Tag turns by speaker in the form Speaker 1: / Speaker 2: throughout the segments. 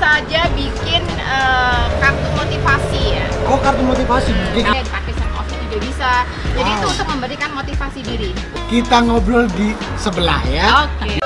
Speaker 1: saja bikin kartu motivasi ya.
Speaker 2: Oh, kartu motivasi.
Speaker 1: Pakai send off juga bisa. Jadi itu untuk memberikan motivasi diri.
Speaker 2: Kita ngobrol di sebelah ya.
Speaker 1: Oke.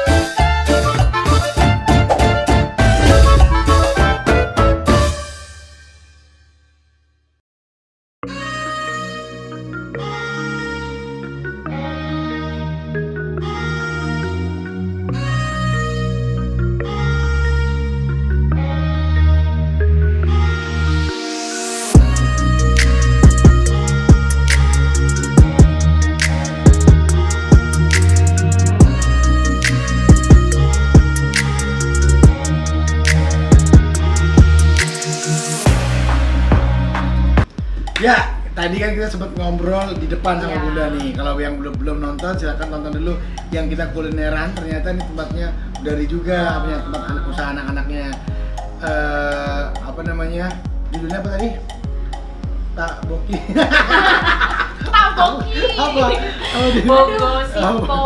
Speaker 2: Ya, tadi kan kita sempat ngobrol di depan sama
Speaker 1: Ya.
Speaker 2: Bunda nih. Kalau yang belum nonton, silahkan tonton dulu yang kita kulineran. Ternyata ini tempatnya dari juga, punya tempat usaha anak-anaknya. Apa namanya? Judulnya apa tadi? Tak Boki.
Speaker 1: Tak Boki.
Speaker 2: Apa?
Speaker 1: Bogosipo.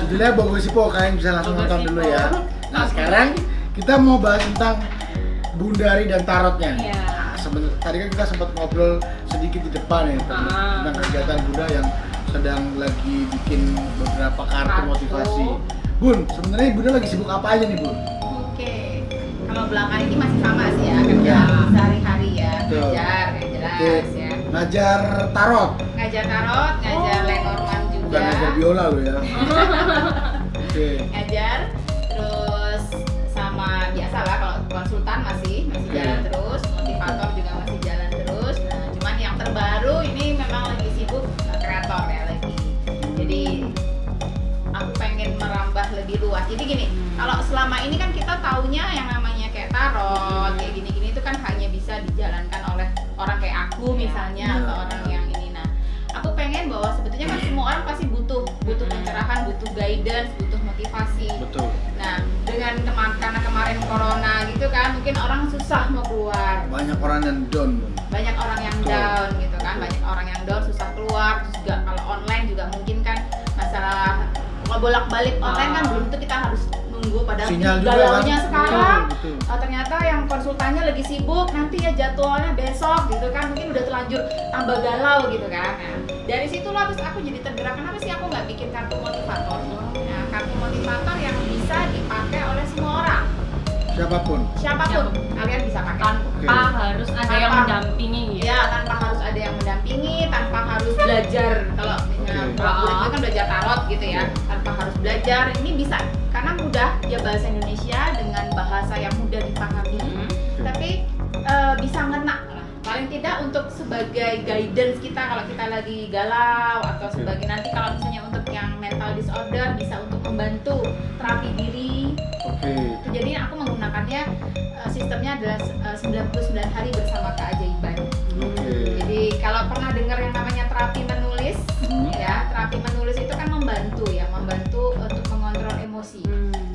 Speaker 2: Judulnya Bogosipo. Kalian bisa langsung nonton dulu ya. Nah, sekarang kita mau bahas tentang Bundari dan tarotnya.
Speaker 1: Iya.
Speaker 2: Tadi kan kita sempat ngobrol sedikit di depan ya tentang kegiatan Bunda yang sedang lagi bikin beberapa kartu motivasi. Bun, sebenarnya Bunda lagi sibuk apa aja nih, Bun?
Speaker 1: Oke. Kalau belakangan ini masih sama sih ya, kerja sehari-hari ya,
Speaker 2: Betul.
Speaker 1: ngajar yang jelas ya.
Speaker 2: Ngajar tarot.
Speaker 1: Ngajar tarot, ngajar Lenormand juga.
Speaker 2: Bukan ngajar biola lo ya. Oke.
Speaker 1: Ngajar, terus sama biasa lah kalau konsultan masih jalan terus, motivator juga masih jalan terus. Nah, cuman yang terbaru ini memang lagi sibuk kreator ya lagi. Jadi aku pengen merambah lebih luas. Jadi gini, kalau selama ini kan kita taunya yang namanya kayak tarot, kayak gini-gini itu kan hanya bisa dijalankan oleh orang kayak aku misalnya atau orang yang ini. Nah, aku pengen bahwa sebetulnya kan semua orang pasti butuh pencerahan, butuh guidance, butuh motivasi.
Speaker 2: Betul.
Speaker 1: Nah, dengan karena kemarin corona gitu kan, mungkin orang susah mau keluar.
Speaker 2: Banyak orang yang down, Bun.
Speaker 1: Banyak orang yang down gitu kan, banyak orang yang down susah keluar. Terus juga kalau online juga mungkin kan masalah kalau bolak-balik online kan belum tentu kita harus nunggu pada
Speaker 2: Sinyal juga
Speaker 1: galaunya
Speaker 2: kan?
Speaker 1: sekarang.
Speaker 2: Betul.
Speaker 1: Ternyata yang konsultannya lagi sibuk, nanti ya jadwalnya besok gitu kan, mungkin udah terlanjur tambah galau gitu kan. Nah, dari situlah terus aku jadi tergerak, kenapa sih aku nggak bikin kartu motivator? Nah, kartu motivator yang bisa dipakai oleh semua orang,
Speaker 2: Siapapun.
Speaker 1: kalian bisa pakai
Speaker 3: Tanpa harus ada yang mendampingi gitu.
Speaker 1: ya, tanpa harus ada yang mendampingi, tanpa harus belajar. Kalau misalnya bulan itu kan belajar tarot gitu ya, tanpa harus belajar, ini bisa karena mudah, dia bahasa Indonesia dengan bahasa yang mudah dipahami, tapi bisa ngena lah. Paling tidak untuk sebagai guidance kita kalau kita lagi galau, atau sebagai nanti kalau misalnya untuk yang mental disorder bisa untuk membantu terapi diri.
Speaker 2: Oke.
Speaker 1: Jadi aku menggunakannya sistemnya adalah 99 hari bersama keajaiban.
Speaker 2: Oke.
Speaker 1: Jadi kalau pernah dengar yang namanya terapi menulis, ya terapi menulis itu kan membantu untuk mengontrol emosi,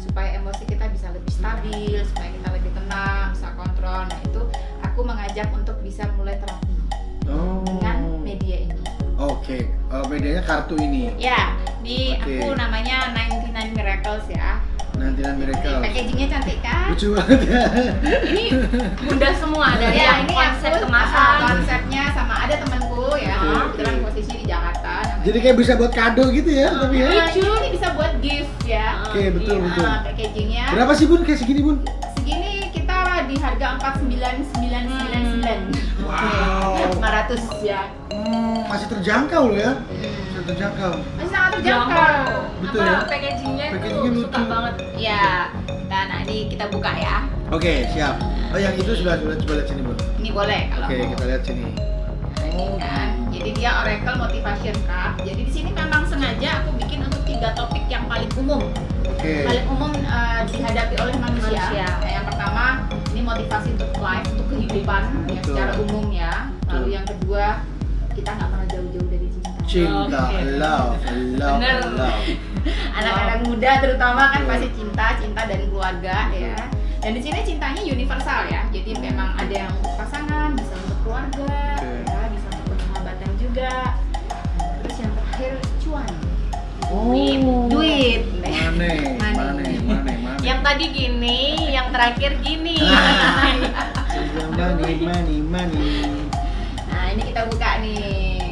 Speaker 1: supaya emosi kita bisa lebih stabil, supaya kita lebih tenang, bisa kontrol. Nah itu aku mengajak untuk bisa mulai terapi dengan media ini.
Speaker 2: Oke. Medianya kartu ini.
Speaker 1: Ya, di
Speaker 2: Oke.
Speaker 1: aku namanya 99 Miracles ya.
Speaker 2: Nanti Miracle.
Speaker 1: Packagingnya cantik kan?
Speaker 2: Lucu banget ya.
Speaker 3: Ini bunda semua dari
Speaker 1: Ya,
Speaker 3: yang
Speaker 1: ini
Speaker 3: konsep
Speaker 1: aku,
Speaker 3: kemasan.
Speaker 1: konsepnya sama ada temanku ya, kebetulan posisi di Jakarta.
Speaker 2: Jadi kayak bisa buat kado gitu ya, tapi ya.
Speaker 1: Ini bisa buat gift ya.
Speaker 2: Oke, betul.
Speaker 1: Packagingnya
Speaker 2: Berapa sih, Bun? Kayak segini, Bun?
Speaker 1: segini kita di harga 49.999.
Speaker 2: Wow.
Speaker 1: 500 ya.
Speaker 2: Masih terjangkau loh ya. Masih terjangkau.
Speaker 1: Masih sangat terjangkau.
Speaker 2: Betul
Speaker 3: Apa
Speaker 2: ya?
Speaker 3: packagingnya itu
Speaker 2: Packagingnya
Speaker 3: suka
Speaker 2: lucu.
Speaker 3: banget.
Speaker 1: Ya. Nah, ini kita buka ya.
Speaker 2: Oke, siap. Oh, yang itu sudah coba lihat sini, Bun.
Speaker 1: Ini boleh kalau
Speaker 2: Oke,
Speaker 1: mau.
Speaker 2: kita lihat sini.
Speaker 1: Nah, ini kan. Jadi dia Oracle Motivation Card. Jadi di sini memang sengaja aku bikin untuk 3 topik yang paling umum.
Speaker 2: Oke.
Speaker 1: Paling umum dihadapi oleh manusia. Nah, yang pertama ini motivasi untuk life, untuk kehidupan ya,
Speaker 2: Betul.
Speaker 1: secara umum ya. Lalu
Speaker 2: Betul.
Speaker 1: yang kedua, kita nggak pernah jauh-jauh dari cinta.
Speaker 2: Cinta,
Speaker 3: Oke.
Speaker 2: love.
Speaker 3: Bener.
Speaker 1: Anak-anak muda terutama kan
Speaker 2: Betul.
Speaker 1: pasti cinta dan keluarga ya. Dan di sini cintanya universal ya. Jadi memang ada yang untuk pasangan, bisa untuk keluarga,
Speaker 2: Oke.
Speaker 1: ya, bisa untuk persahabatan juga. Terus yang terakhir cuan.
Speaker 2: Oh.
Speaker 1: Duit.
Speaker 2: Mane.
Speaker 1: Money.
Speaker 2: Mane.
Speaker 3: Yang tadi gini, yang terakhir gini.
Speaker 2: money.
Speaker 1: Nah, ini kita buka nih.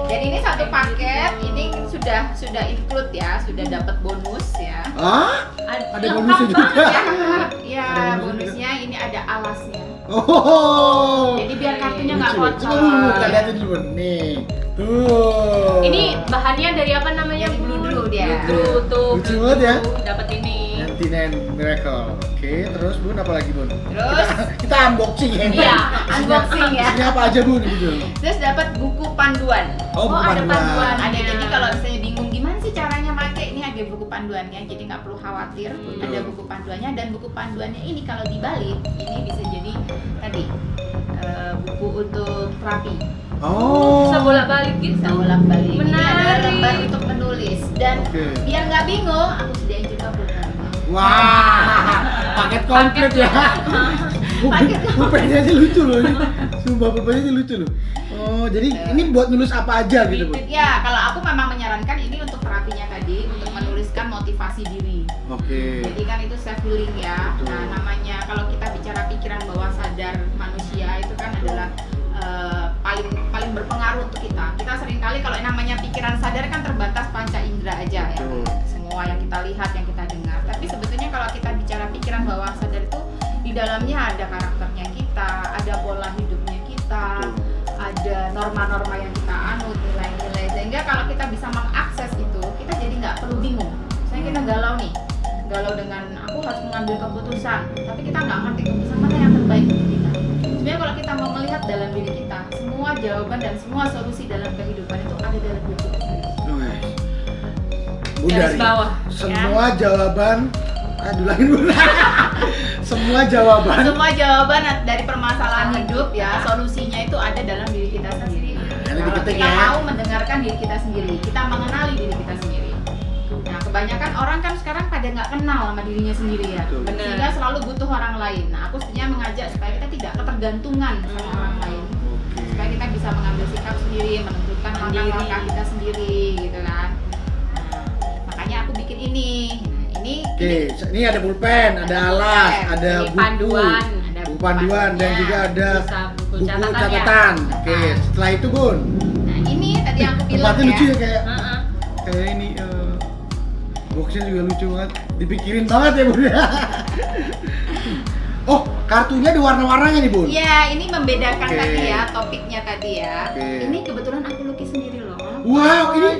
Speaker 1: Jadi ini satu paket, ini sudah include ya, sudah dapat bonus ya.
Speaker 2: Ah? Ada
Speaker 3: lengkap
Speaker 2: bonusnya juga.
Speaker 3: banget.
Speaker 1: Ya,
Speaker 2: Ada bonusnya
Speaker 1: bonusnya ini ada alasnya.
Speaker 2: Oh.
Speaker 1: Jadi biar kartunya nggak
Speaker 2: Lucu,
Speaker 1: kotor.
Speaker 2: Coba kita lihatin dulu nih. Tuh.
Speaker 3: Ini bahannya dari apa namanya?
Speaker 1: Dari Bludru dia.
Speaker 3: Bludru tuh.
Speaker 2: Lucu banget ya.
Speaker 3: Dapat ini.
Speaker 2: 99 Miracle. Oke, terus Bun apa lagi Bun?
Speaker 1: Terus
Speaker 2: Kita unboxing ya.
Speaker 3: Iya,
Speaker 1: unboxing ya.
Speaker 2: Isinya apa aja Bun gitu?
Speaker 1: Terus dapat buku panduan.
Speaker 2: Oh, buku
Speaker 3: ada
Speaker 2: panduan.
Speaker 3: panduan.
Speaker 1: Ada, jadi kalau misalnya bingung gimana sih caranya pakai, ini ada buku panduannya, jadi nggak perlu khawatir. Ada buku panduannya, dan buku panduannya ini kalau dibalik ini bisa jadi tadi buku untuk terapi,
Speaker 2: Oh.
Speaker 3: Bisa bolak-balik gitu.
Speaker 1: bisa bolak-balik. Ini adalah
Speaker 3: Menarik.
Speaker 1: lembar untuk menulis, dan
Speaker 2: Oke.
Speaker 1: biar nggak bingung aku sediain juga pulpen.
Speaker 2: Wah, paket komplit ya. Pulpennya aja lucu loh ini. Sumpah pulpennya aja lucu loh. Oh, jadi ini buat nulis apa aja gitu Bun?
Speaker 1: Ya, kalau aku memang menyarankan ini untuk terapinya tadi, untuk menuliskan motivasi diri.
Speaker 2: Oke.
Speaker 1: Jadi kan itu self healing ya.
Speaker 2: Betul.
Speaker 1: Nah, namanya kalau kita bicara pikiran bawah sadar manusia itu kan adalah paling berpengaruh untuk kita. Kita seringkali kalau namanya pikiran sadar kan terbatas panca indera aja ya.
Speaker 2: Betul.
Speaker 1: Semua yang kita lihat, yang kita dengar. Tapi sebetulnya kalau kita bicara pikiran bawah sadar itu di dalamnya ada karakternya kita, ada pola hidupnya kita, ada norma-norma yang kita anut, nilai-nilai. Sehingga kalau kita bisa mengakses itu, kita jadi nggak perlu bingung. Misalnya kita galau nih, galau dengan aku harus mengambil keputusan, tapi kita nggak ngerti keputusan mana yang terbaik untuk kita. Sebenarnya kalau kita mau melihat dalam diri kita, semua jawaban dan semua solusi dalam kehidupan itu ada dalam diri kita sendiri.
Speaker 2: Bun
Speaker 3: Garis
Speaker 2: dari
Speaker 3: bawah,
Speaker 2: semua jawaban, aduh lagi Bun. Semua jawaban.
Speaker 1: Semua jawaban dari permasalahan hidup ya, solusinya itu ada dalam diri kita sendiri.
Speaker 2: Yang lebih
Speaker 1: Kalau
Speaker 2: penting
Speaker 1: kita
Speaker 2: ya.
Speaker 1: mau mendengarkan diri kita sendiri, kita mengenali diri kita sendiri. Nah, kebanyakan orang kan sekarang pada nggak kenal sama dirinya sendiri ya,
Speaker 2: Betul.
Speaker 3: Benar.
Speaker 1: sehingga selalu butuh orang lain. Nah, aku sebenarnya mengajak supaya kita tidak ketergantungan sama orang lain, supaya kita bisa mengambil sikap sendiri, menentukan langkah-langkah kita sendiri, gitu kan. Nah, makanya aku bikin ini. Nah, ini
Speaker 2: Oke, ini ada pulpen, ada alas, ada
Speaker 3: Ini
Speaker 2: buku,
Speaker 3: panduan,
Speaker 1: ada
Speaker 2: buku panduan dan
Speaker 1: panduannya.
Speaker 2: juga ada
Speaker 3: Bisa buku
Speaker 2: buku
Speaker 3: catatan
Speaker 2: catatan.
Speaker 3: ya.
Speaker 2: Oke, setelah itu Bun,
Speaker 1: Nah, ini tadi yang aku bilang
Speaker 2: tempatnya
Speaker 1: ya.
Speaker 2: lucu ya kayak
Speaker 3: Heeh.
Speaker 2: kayak ini boxnya juga lucu banget, dipikirin banget ya Bun ya. Oh, kartunya ada warna-warnanya nih Bun.
Speaker 1: Iya, ini membedakan
Speaker 2: Oke.
Speaker 1: tadi ya, topiknya tadi ya.
Speaker 2: Oke.
Speaker 1: Ini kebetulan aku lukis sendiri loh.
Speaker 2: Wow, ini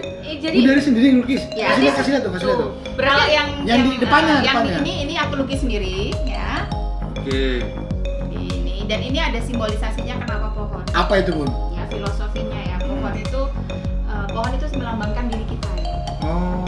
Speaker 3: Jadi
Speaker 2: Bun dari sendiri ngelukis.
Speaker 1: Ya,
Speaker 2: Kasih lihat, kasih lihat tuh, kasih lihat tuh.
Speaker 1: Kalau
Speaker 2: Yang di depannya,
Speaker 1: yang
Speaker 2: depannya.
Speaker 1: ini aku lukis sendiri ya.
Speaker 2: Oke.
Speaker 1: Ini dan ini ada simbolisasinya kenapa pohon.
Speaker 2: Apa itu Bun?
Speaker 1: Ya, filosofinya ya. Pohon itu melambangkan diri kita ya.
Speaker 2: Oh,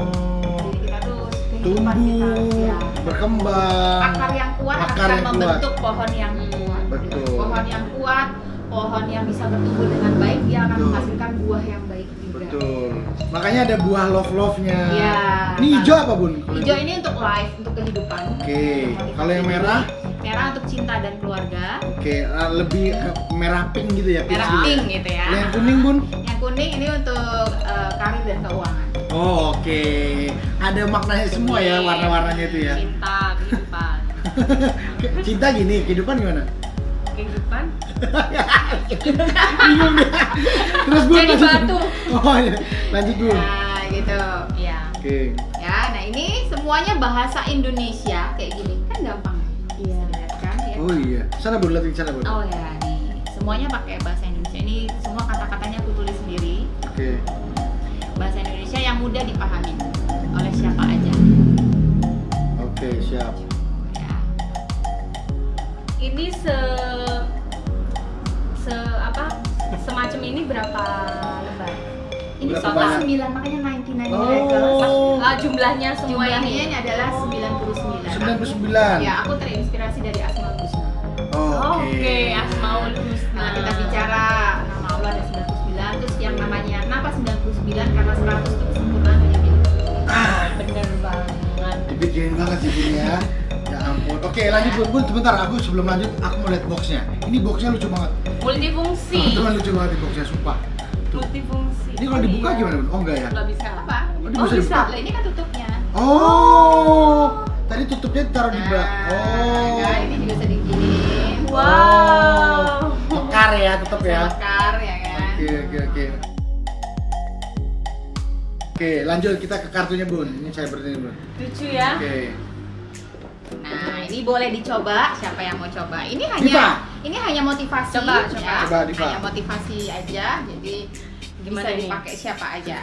Speaker 1: Diri kita tuh kehidupan kita.
Speaker 2: tumbuh,
Speaker 1: Ya.
Speaker 2: berkembang.
Speaker 1: Akar yang kuat
Speaker 2: Akar
Speaker 1: akan
Speaker 2: yang kuat.
Speaker 1: membentuk pohon yang kuat.
Speaker 2: Betul.
Speaker 1: Pohon yang kuat, pohon yang bisa bertumbuh dengan baik, dia akan
Speaker 2: Betul.
Speaker 1: menghasilkan buah yang baik juga.
Speaker 2: Betul. Makanya ada buah love-love-nya.
Speaker 1: Iya.
Speaker 2: Ini hijau apa Bun?
Speaker 1: Hijau ini untuk life, untuk kehidupan.
Speaker 2: Oke. Kalau yang merah?
Speaker 1: Merah untuk cinta dan keluarga.
Speaker 2: Oke, lebih ke merah pink gitu ya?
Speaker 1: Merah
Speaker 2: gitu.
Speaker 1: pink gitu ya.
Speaker 2: Yang kuning Bun?
Speaker 1: Yang kuning ini untuk karir dan keuangan.
Speaker 2: Oh, oke. Ada maknanya semua ya warna-warnanya itu ya.
Speaker 3: Cinta, kehidupan.
Speaker 2: Cinta gini, kehidupan gimana?
Speaker 3: Kehidupan.
Speaker 2: Bingung deh. Terus Bun
Speaker 3: Jadi
Speaker 2: lanjut.
Speaker 3: batu.
Speaker 2: Oh, iya. Lanjut Bun.
Speaker 1: Nah, gitu.
Speaker 3: Iya.
Speaker 2: Oke.
Speaker 1: Ya, nah ini semuanya bahasa Indonesia kayak gini. Kan gampang.
Speaker 3: Iya.
Speaker 1: Lihat kan ya.
Speaker 2: Oh iya. Sana Bun, lihat di sana Bun.
Speaker 1: Oh ya, nih. Semuanya pakai bahasa Indonesia. Ini semua kata-katanya aku tulis sendiri.
Speaker 2: Oke.
Speaker 1: Bahasa Indonesia yang mudah dipahami oleh siapa aja.
Speaker 2: Oke, siap.
Speaker 1: Ya.
Speaker 3: Ini semacam ini berapa lembar?
Speaker 1: Ini
Speaker 2: Berapa
Speaker 1: total
Speaker 2: banyak?
Speaker 1: 9, makanya 99
Speaker 2: Oh.
Speaker 1: miracles.
Speaker 3: Jumlahnya semua
Speaker 1: Jumlahnya
Speaker 3: ini.
Speaker 1: ini adalah 99.
Speaker 2: 99.
Speaker 1: Ya, aku terinspirasi dari Asmaul Husna.
Speaker 2: Oh,
Speaker 3: Oke, Asmaul Husna.
Speaker 1: Nah, kita bicara nama Allah ada 99, terus yang namanya kenapa 99? Karena 100 itu kesempurnaan hanya milik Allah.
Speaker 2: Ah,
Speaker 3: Bener banget.
Speaker 2: dipikirin banget sih Bun ya. Ya ampun. Oke, lanjut Bun. Bun, sebentar. Aku sebelum lanjut, aku mau lihat boxnya. Ini boxnya lucu banget.
Speaker 3: Multifungsi.
Speaker 2: Teman-teman lucu banget di boxnya, sumpah. Tuh.
Speaker 3: Multifungsi.
Speaker 2: Ini kalau dibuka
Speaker 3: Iya.
Speaker 2: gimana Bun? Oh enggak ya?
Speaker 3: Nggak bisa.
Speaker 1: Apa?
Speaker 2: Oh, ini
Speaker 3: Oh,
Speaker 2: bisa
Speaker 3: bisa.
Speaker 2: dibuka.
Speaker 1: Lah, ini kan tutupnya.
Speaker 2: Oh, tadi tutupnya taruh di bawah.
Speaker 1: Nah,
Speaker 2: Oh.
Speaker 1: ini juga bisa diginiin.
Speaker 3: Wow.
Speaker 2: tetap ya.
Speaker 1: Mekar ya kan.
Speaker 2: Oke. Oke, lanjut kita ke kartunya Bun. Ini saya berdiri Bun.
Speaker 3: Lucu ya.
Speaker 2: Oke.
Speaker 1: Nah, ini boleh dicoba. Siapa yang mau coba?
Speaker 2: Diva.
Speaker 1: Ini hanya motivasi.
Speaker 3: Coba.
Speaker 1: Ya.
Speaker 2: Coba, Diva.
Speaker 1: Hanya motivasi aja. Jadi
Speaker 3: Gimana
Speaker 1: bisa
Speaker 3: nih?
Speaker 1: dipakai siapa aja.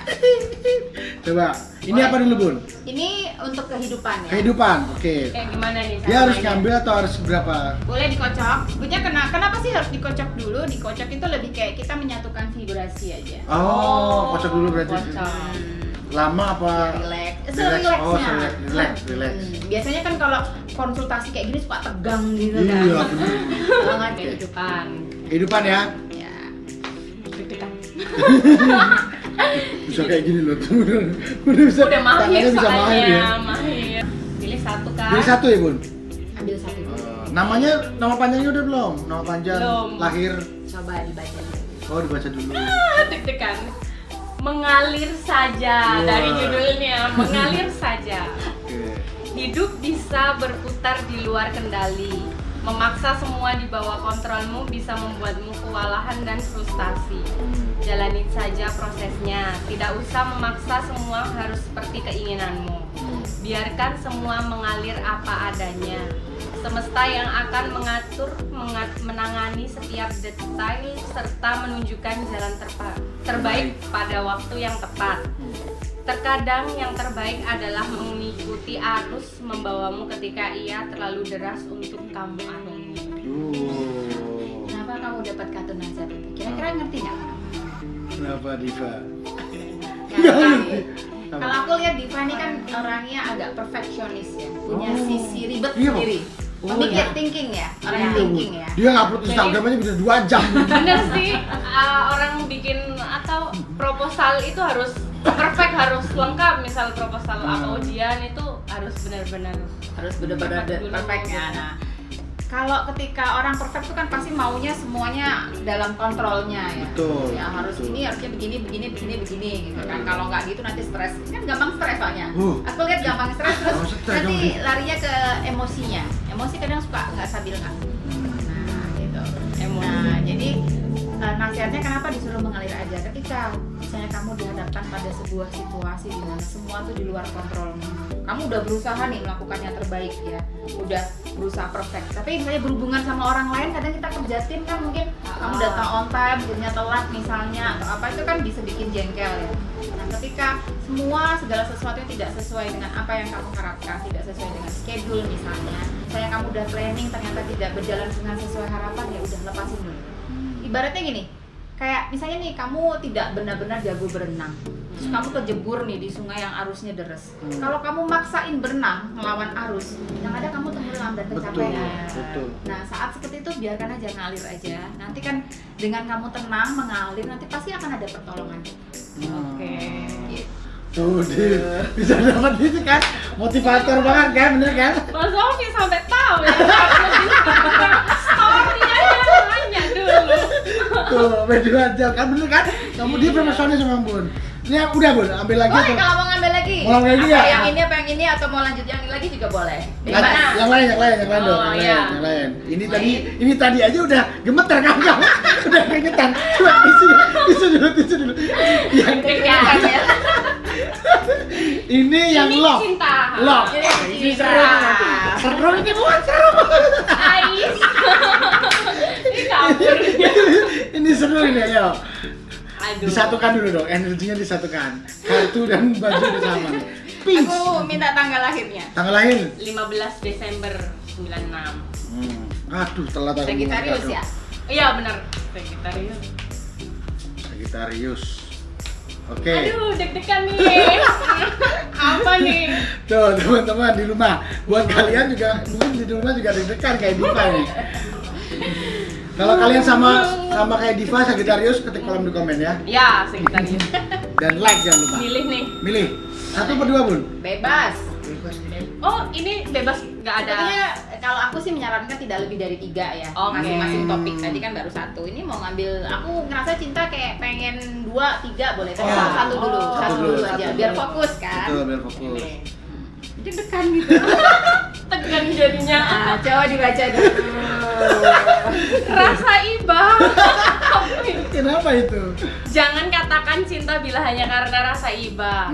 Speaker 2: Coba. Ini
Speaker 1: Boleh.
Speaker 2: apa dulu Bun?
Speaker 1: Ini untuk kehidupan ya.
Speaker 2: Kehidupan. Oke.
Speaker 3: Kayak gimana nih?
Speaker 2: Dia harus
Speaker 3: caranya?
Speaker 2: ngambil atau harus berapa?
Speaker 1: Boleh dikocok. Sebenarnya kenapa sih harus dikocok dulu? Dikocok itu lebih kayak kita menyatukan vibrasi aja.
Speaker 2: Oh, kocok dulu berarti.
Speaker 3: Kocok.
Speaker 2: Lama apa?
Speaker 1: Relax.
Speaker 2: Oh,
Speaker 1: Relax.
Speaker 2: relax.
Speaker 1: Biasanya kan kalau konsultasi kayak gini suka tegang gitu kan.
Speaker 2: Iya, bener.
Speaker 1: Banget
Speaker 3: Kayak kehidupan.
Speaker 2: Kehidupan ya.
Speaker 1: Ya.
Speaker 3: Deg-degan.
Speaker 2: Bisa kayak gini loh. Udah bisa.
Speaker 3: Udah mahir
Speaker 2: tangannya bisa mahir
Speaker 3: soalnya,
Speaker 2: ya.
Speaker 3: mahir. Pilih satu kan?
Speaker 2: Jadi satu ya Bun?
Speaker 1: Ambil satu.
Speaker 2: Namanya, nama panjangnya udah belum? Nama panjang,
Speaker 3: Belum.
Speaker 2: lahir.
Speaker 1: Coba dibaca.
Speaker 2: Oh, dibaca dulu.
Speaker 3: Deg-degan. Mengalir saja
Speaker 2: Wah.
Speaker 3: dari judulnya, mengalir saja.
Speaker 2: Oke.
Speaker 3: Hidup bisa berputar di luar kendali. Memaksa semua di bawah kontrolmu bisa membuatmu kewalahan dan frustasi. Jalanin saja prosesnya, tidak usah memaksa semua harus seperti keinginanmu. Biarkan semua mengalir apa adanya. Semesta yang akan mengatur, menangani setiap detail serta menunjukkan jalan terbaik pada waktu yang tepat. Terkadang yang terbaik adalah mengikuti arus membawamu ketika ia terlalu deras untuk kamu arungi.
Speaker 1: Kenapa kamu dapat kartu nazar itu? Kira-kira ngerti nggak?
Speaker 2: Kenapa Diva?
Speaker 1: Kalau aku lihat Diva ini kan orangnya agak perfeksionis ya, punya
Speaker 2: Oh.
Speaker 1: sisi ribet
Speaker 2: Iya,
Speaker 1: sendiri.
Speaker 2: Oh,
Speaker 1: Pemikir
Speaker 3: iya.
Speaker 1: thinking ya, orang yang
Speaker 2: Iya, Bu.
Speaker 1: thinking ya.
Speaker 2: Dia ngupload Instagram aja bisa 2 jam.
Speaker 3: Bener sih, orang bikin atau proposal itu harus perfect, harus lengkap. Misal proposal apa ujian itu harus benar-benar
Speaker 1: Harus benar-benar
Speaker 3: Perfect dulu.
Speaker 1: perfect ya. Nah, kalau ketika orang perfect itu kan pasti maunya semuanya dalam kontrolnya ya.
Speaker 2: Betul,
Speaker 1: Ya harus
Speaker 2: betul.
Speaker 1: ini harusnya begini gitu kan. Kalau nggak gitu nanti stres. Kan gampang stres soalnya. Aku lihat gampang stres terus
Speaker 2: Gampang stres,
Speaker 1: nanti
Speaker 2: gampang.
Speaker 1: larinya ke emosinya. Emosi kadang suka nggak stabil kan. Nah, gitu.
Speaker 3: emosi.
Speaker 1: Nah, jadi nasihatnya kenapa disuruh mengalir aja? Ketika misalnya kamu dihadapkan pada sebuah situasi di mana semua tuh di luar kontrolmu, kamu udah berusaha nih melakukan yang terbaik ya, udah berusaha perfect. Tapi misalnya berhubungan sama orang lain, kadang kita kerja tim kan mungkin kamu datang on time, jadinya telat misalnya atau apa itu kan bisa bikin jengkel ya. Nah, ketika segala sesuatu yang tidak sesuai dengan apa yang kamu harapkan, tidak sesuai dengan schedule misalnya kamu udah planning ternyata tidak berjalan dengan sesuai harapan, ya udah lepasin dulu. Ibaratnya gini, kayak misalnya nih kamu tidak benar-benar jago berenang, terus kamu kejebur nih di sungai yang arusnya deres. Kalau kamu maksain berenang melawan arus, yang ada kamu tenggelam dan kecapean.
Speaker 2: Betul.
Speaker 1: Nah, saat seperti itu biarkan aja ngalir aja. Nanti kan dengan kamu tenang mengalir, nanti pasti akan ada pertolongan.
Speaker 3: Oke.
Speaker 1: Gitu.
Speaker 2: Tuh, bisa dapat itu kan, motivator banget kan, bener kan?
Speaker 3: Mas Ovi sampai tahu ya. Story-nya nanya dulu.
Speaker 2: Tuh, beda jam kan, bener kan? Kamu dia profesional sama Bun. Ini udah Bun, ambil lagi
Speaker 1: Boleh
Speaker 2: tuh.
Speaker 1: kalau mau ngambil lagi.
Speaker 2: Mau ngambil lagi
Speaker 1: apa
Speaker 2: ya?
Speaker 1: yang ini atau mau lanjut yang ini lagi juga boleh. Dari
Speaker 2: Lanjut,
Speaker 1: mana?
Speaker 2: yang lain dong,
Speaker 3: Oh,
Speaker 2: yang
Speaker 3: iya.
Speaker 2: lain. Ini tadi aja udah gemeter kan kamu, udah keringetan. Coba tisu dulu. Yang
Speaker 1: Deg-degan ya.
Speaker 2: ini yang
Speaker 3: Ini
Speaker 2: love.
Speaker 3: cinta.
Speaker 2: Love.
Speaker 1: Ini
Speaker 2: Ini
Speaker 1: cinta.
Speaker 2: seru ini bukan seru.
Speaker 3: Ais. Ini kabur.
Speaker 2: Ini seru ini, ayo.
Speaker 3: Aduh.
Speaker 2: Disatukan dulu dong, energinya disatukan. Kartu dan baju bersama. Peace.
Speaker 1: Aku minta tanggal lahirnya.
Speaker 2: Tanggal lahir?
Speaker 3: 15 Desember 96.
Speaker 2: Aduh, telat aku.
Speaker 1: Sagittarius ya.
Speaker 3: Iya benar. Sagittarius.
Speaker 2: Sagittarius. Oke.
Speaker 3: Aduh, deg-degan nih. Apa nih?
Speaker 2: Tuh teman-teman di rumah, buat kalian juga mungkin di rumah juga deg-degan kayak Diva nih. Kalau kalian sama kayak Diva Sagittarius, ketik kolom di komen ya.
Speaker 3: Ya, Sagittarius.
Speaker 2: Dan like jangan lupa.
Speaker 3: Milih nih.
Speaker 2: Milih. Satu per dua Bun.
Speaker 1: Bebas.
Speaker 3: Oh, ini bebas nggak ada.
Speaker 1: Sebetulnya kalau aku sih menyarankan tidak lebih dari 3 ya.
Speaker 3: Oke.
Speaker 1: Masing-masing topik. Tadi kan baru 1. Ini mau ngambil, aku ngerasa cinta kayak pengen 2, 3 boleh. Tapi
Speaker 2: Oh.
Speaker 1: satu dulu,
Speaker 3: Oh.
Speaker 1: satu dulu
Speaker 2: Satu
Speaker 1: aja.
Speaker 2: dulu.
Speaker 1: Biar fokus kan.
Speaker 2: Betul, biar fokus.
Speaker 3: Ini.
Speaker 1: Deg-degan gitu.
Speaker 3: Tegang jadinya.
Speaker 1: Nah, coba dibaca dulu.
Speaker 3: Rasa iba.
Speaker 2: Apa itu?
Speaker 3: Jangan katakan cinta bila hanya karena rasa iba.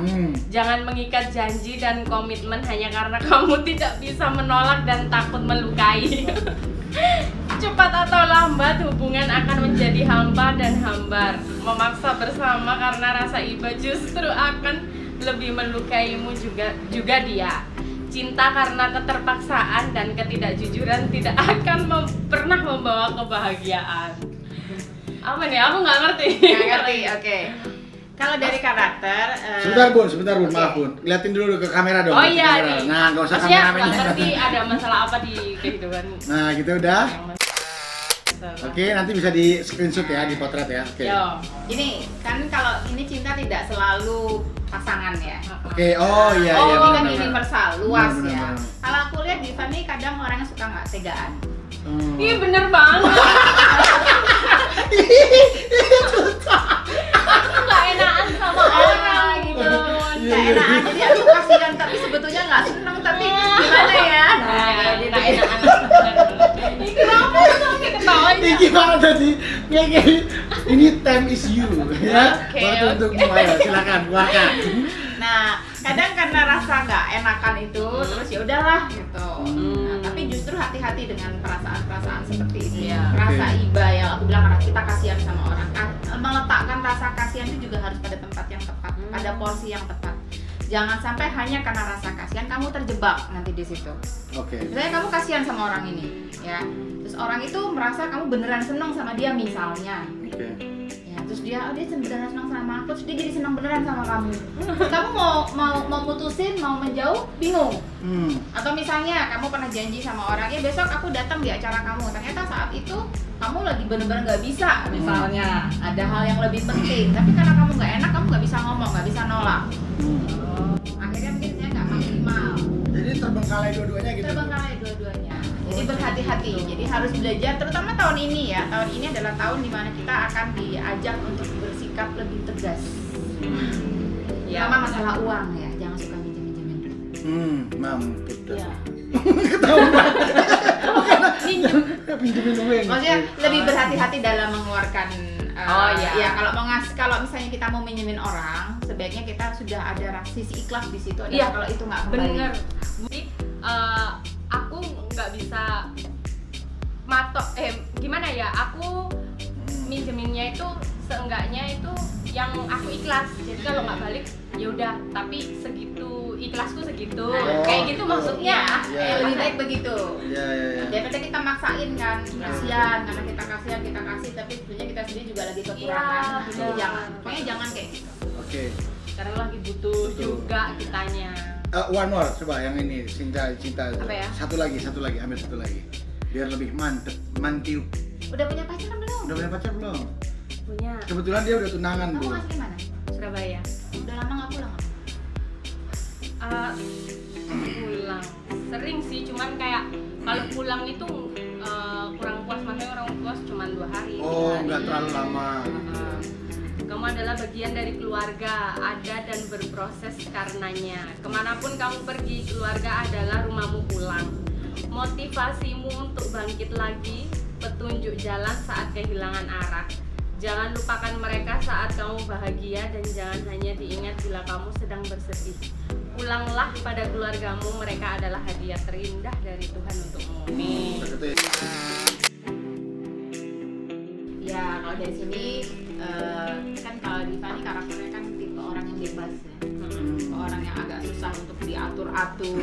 Speaker 3: Jangan mengikat janji dan komitmen hanya karena kamu tidak bisa menolak dan takut melukai. Cepat atau lambat hubungan akan menjadi hampa dan hambar. Memaksa bersama karena rasa iba justru akan lebih melukaimu juga dia. Cinta karena keterpaksaan dan ketidakjujuran tidak akan pernah membawa kebahagiaan. Apa nih? Aku nggak ngerti.
Speaker 1: Nggak ngerti, oke. Kalau dari karakter,
Speaker 2: sebentar bun, maaf bun. Liatin dulu ke kamera dong.
Speaker 3: Oh
Speaker 2: ke
Speaker 3: iya
Speaker 2: kamera.
Speaker 3: nih.
Speaker 2: Nah, nggak usah
Speaker 3: Maksudnya
Speaker 2: kamera
Speaker 3: nggak ngerti ada masalah apa di kehidupan.
Speaker 2: Nah, gitu udah. Oke, nanti bisa di screenshot ya, di potret ya. Oke.
Speaker 1: ini kan kalau ini cinta tidak selalu pasangan ya.
Speaker 2: Oke, oh iya
Speaker 1: Oh,
Speaker 2: iya.
Speaker 1: ini kan
Speaker 2: benar.
Speaker 1: universal, luas
Speaker 2: Benar,
Speaker 1: ya.
Speaker 2: benar.
Speaker 1: Kalau aku lihat Diva nih kadang orangnya suka nggak tegaan.
Speaker 3: Ih bener banget. Aku nggak enakan sama orang gitu.
Speaker 2: Iya,
Speaker 1: Nggak
Speaker 2: iya.
Speaker 1: enakan, jadi aku kasihan tapi sebetulnya nggak seneng, tapi gimana ya?
Speaker 3: Nah,
Speaker 1: Gitu.
Speaker 3: nggak enakan. Ih kenapa kayak ketawanya?
Speaker 2: Ini gimana tadi? Kayak ini time is you ya.
Speaker 3: Oke,
Speaker 2: Waktu
Speaker 3: oke.
Speaker 2: untuk mulai, silakan keluarkan.
Speaker 1: Nah, kadang karena rasa nggak enakan itu, terus ya udahlah gitu. Nah, tapi justru hati-hati dengan perasaan-perasaan seperti itu.
Speaker 3: Iya.
Speaker 1: Rasa
Speaker 2: Oke.
Speaker 1: iba ya, aku bilang karena kita kasihan sama orang. Meletakkan rasa kasihan itu juga harus pada tempat yang tepat, pada porsi yang tepat. Jangan sampai hanya karena rasa kasihan kamu terjebak nanti di situ.
Speaker 2: Oke.
Speaker 1: Misalnya kamu kasihan sama orang ini, ya. Terus orang itu merasa kamu beneran seneng sama dia misalnya.
Speaker 2: Oke.
Speaker 1: Ya, terus dia beneran senang sama aku, terus dia jadi senang beneran sama kamu. Terus kamu mau mutusin, mau menjauh, bingung. Atau misalnya kamu pernah janji sama orang, ya besok aku datang di acara kamu. Ternyata saat itu kamu lagi bener-bener nggak bisa, misalnya ada hal yang lebih penting. Tapi karena kamu nggak enak, kamu nggak bisa ngomong, nggak bisa nolak. Akhirnya mungkin dia nggak maksimal.
Speaker 2: Jadi terbengkalai dua-duanya gitu.
Speaker 1: Terbengkalai dua-duanya. Jadi berhati-hati. Jadi harus belajar, terutama tahun ini ya. Tahun ini adalah tahun dimana kita akan diajak untuk bersikap lebih tegas.
Speaker 3: Ya,
Speaker 1: Terutama masalah uang ya, jangan suka minjem-minjemin duit.
Speaker 2: Mampus dah.
Speaker 1: Iya.
Speaker 2: Pinjemin duit.
Speaker 1: Maksudnya lebih berhati-hati dalam mengeluarkan.
Speaker 3: Oh, iya.
Speaker 1: Ya kalau misalnya kita mau minjemin orang, sebaiknya kita sudah ada sisi ikhlas di situ. Ada
Speaker 3: Iya.
Speaker 1: kalau itu nggak kembali.
Speaker 3: Bener. Jadi aku nggak bisa matok. Gimana ya? Aku minjeminnya itu seenggaknya itu yang aku ikhlas. Jadi kalau nggak balik ya udah. Tapi segitu ikhlasku segitu.
Speaker 2: Oh,
Speaker 3: Kayak gitu maksudnya.
Speaker 2: Iya.
Speaker 1: Lebih baik begitu.
Speaker 2: Iya.
Speaker 1: Daripada kita maksain kan, kasihan karena kita kasihan kita kasih, tapi sebenarnya kita sendiri juga lagi kekurangan.
Speaker 3: Iya,
Speaker 1: Jadi
Speaker 3: benar.
Speaker 1: jangan, pokoknya jangan kayak gitu.
Speaker 2: Oke.
Speaker 3: Karena lagi butuh juga kitanya.
Speaker 2: One more, coba yang ini cinta.
Speaker 1: Apa ya?
Speaker 2: Satu lagi, ambil satu lagi. Biar lebih mantep, mantiup.
Speaker 1: Udah punya pacar belum?
Speaker 2: Udah punya pacar belum?
Speaker 3: Punya
Speaker 2: Kebetulan dia udah tunangan,
Speaker 1: Kamu
Speaker 2: Bu.
Speaker 1: asli mana?
Speaker 3: Surabaya.
Speaker 1: Udah lama nggak pulang?
Speaker 3: Pulang sering sih, cuman kayak kalau pulang itu kurang puas, maksudnya orang puas cuman 2 hari.
Speaker 2: Oh,
Speaker 3: 3 hari.
Speaker 2: nggak terlalu lama.
Speaker 3: Kamu adalah bagian dari keluarga, ada dan berproses karenanya. Kemanapun kamu pergi, keluarga adalah rumahmu pulang. Motivasimu untuk bangkit lagi, petunjuk jalan saat kehilangan arah. Jangan lupakan mereka saat kamu bahagia dan jangan hanya diingat bila kamu sedang bersedih. Pulanglah pada keluargamu, mereka adalah hadiah terindah dari Tuhan untukmu. Nih.
Speaker 1: Ya kalau dari sini kan kalau Diva nih karakternya kan tipe orang yang bebas ya. Orang yang agak susah untuk diatur-atur.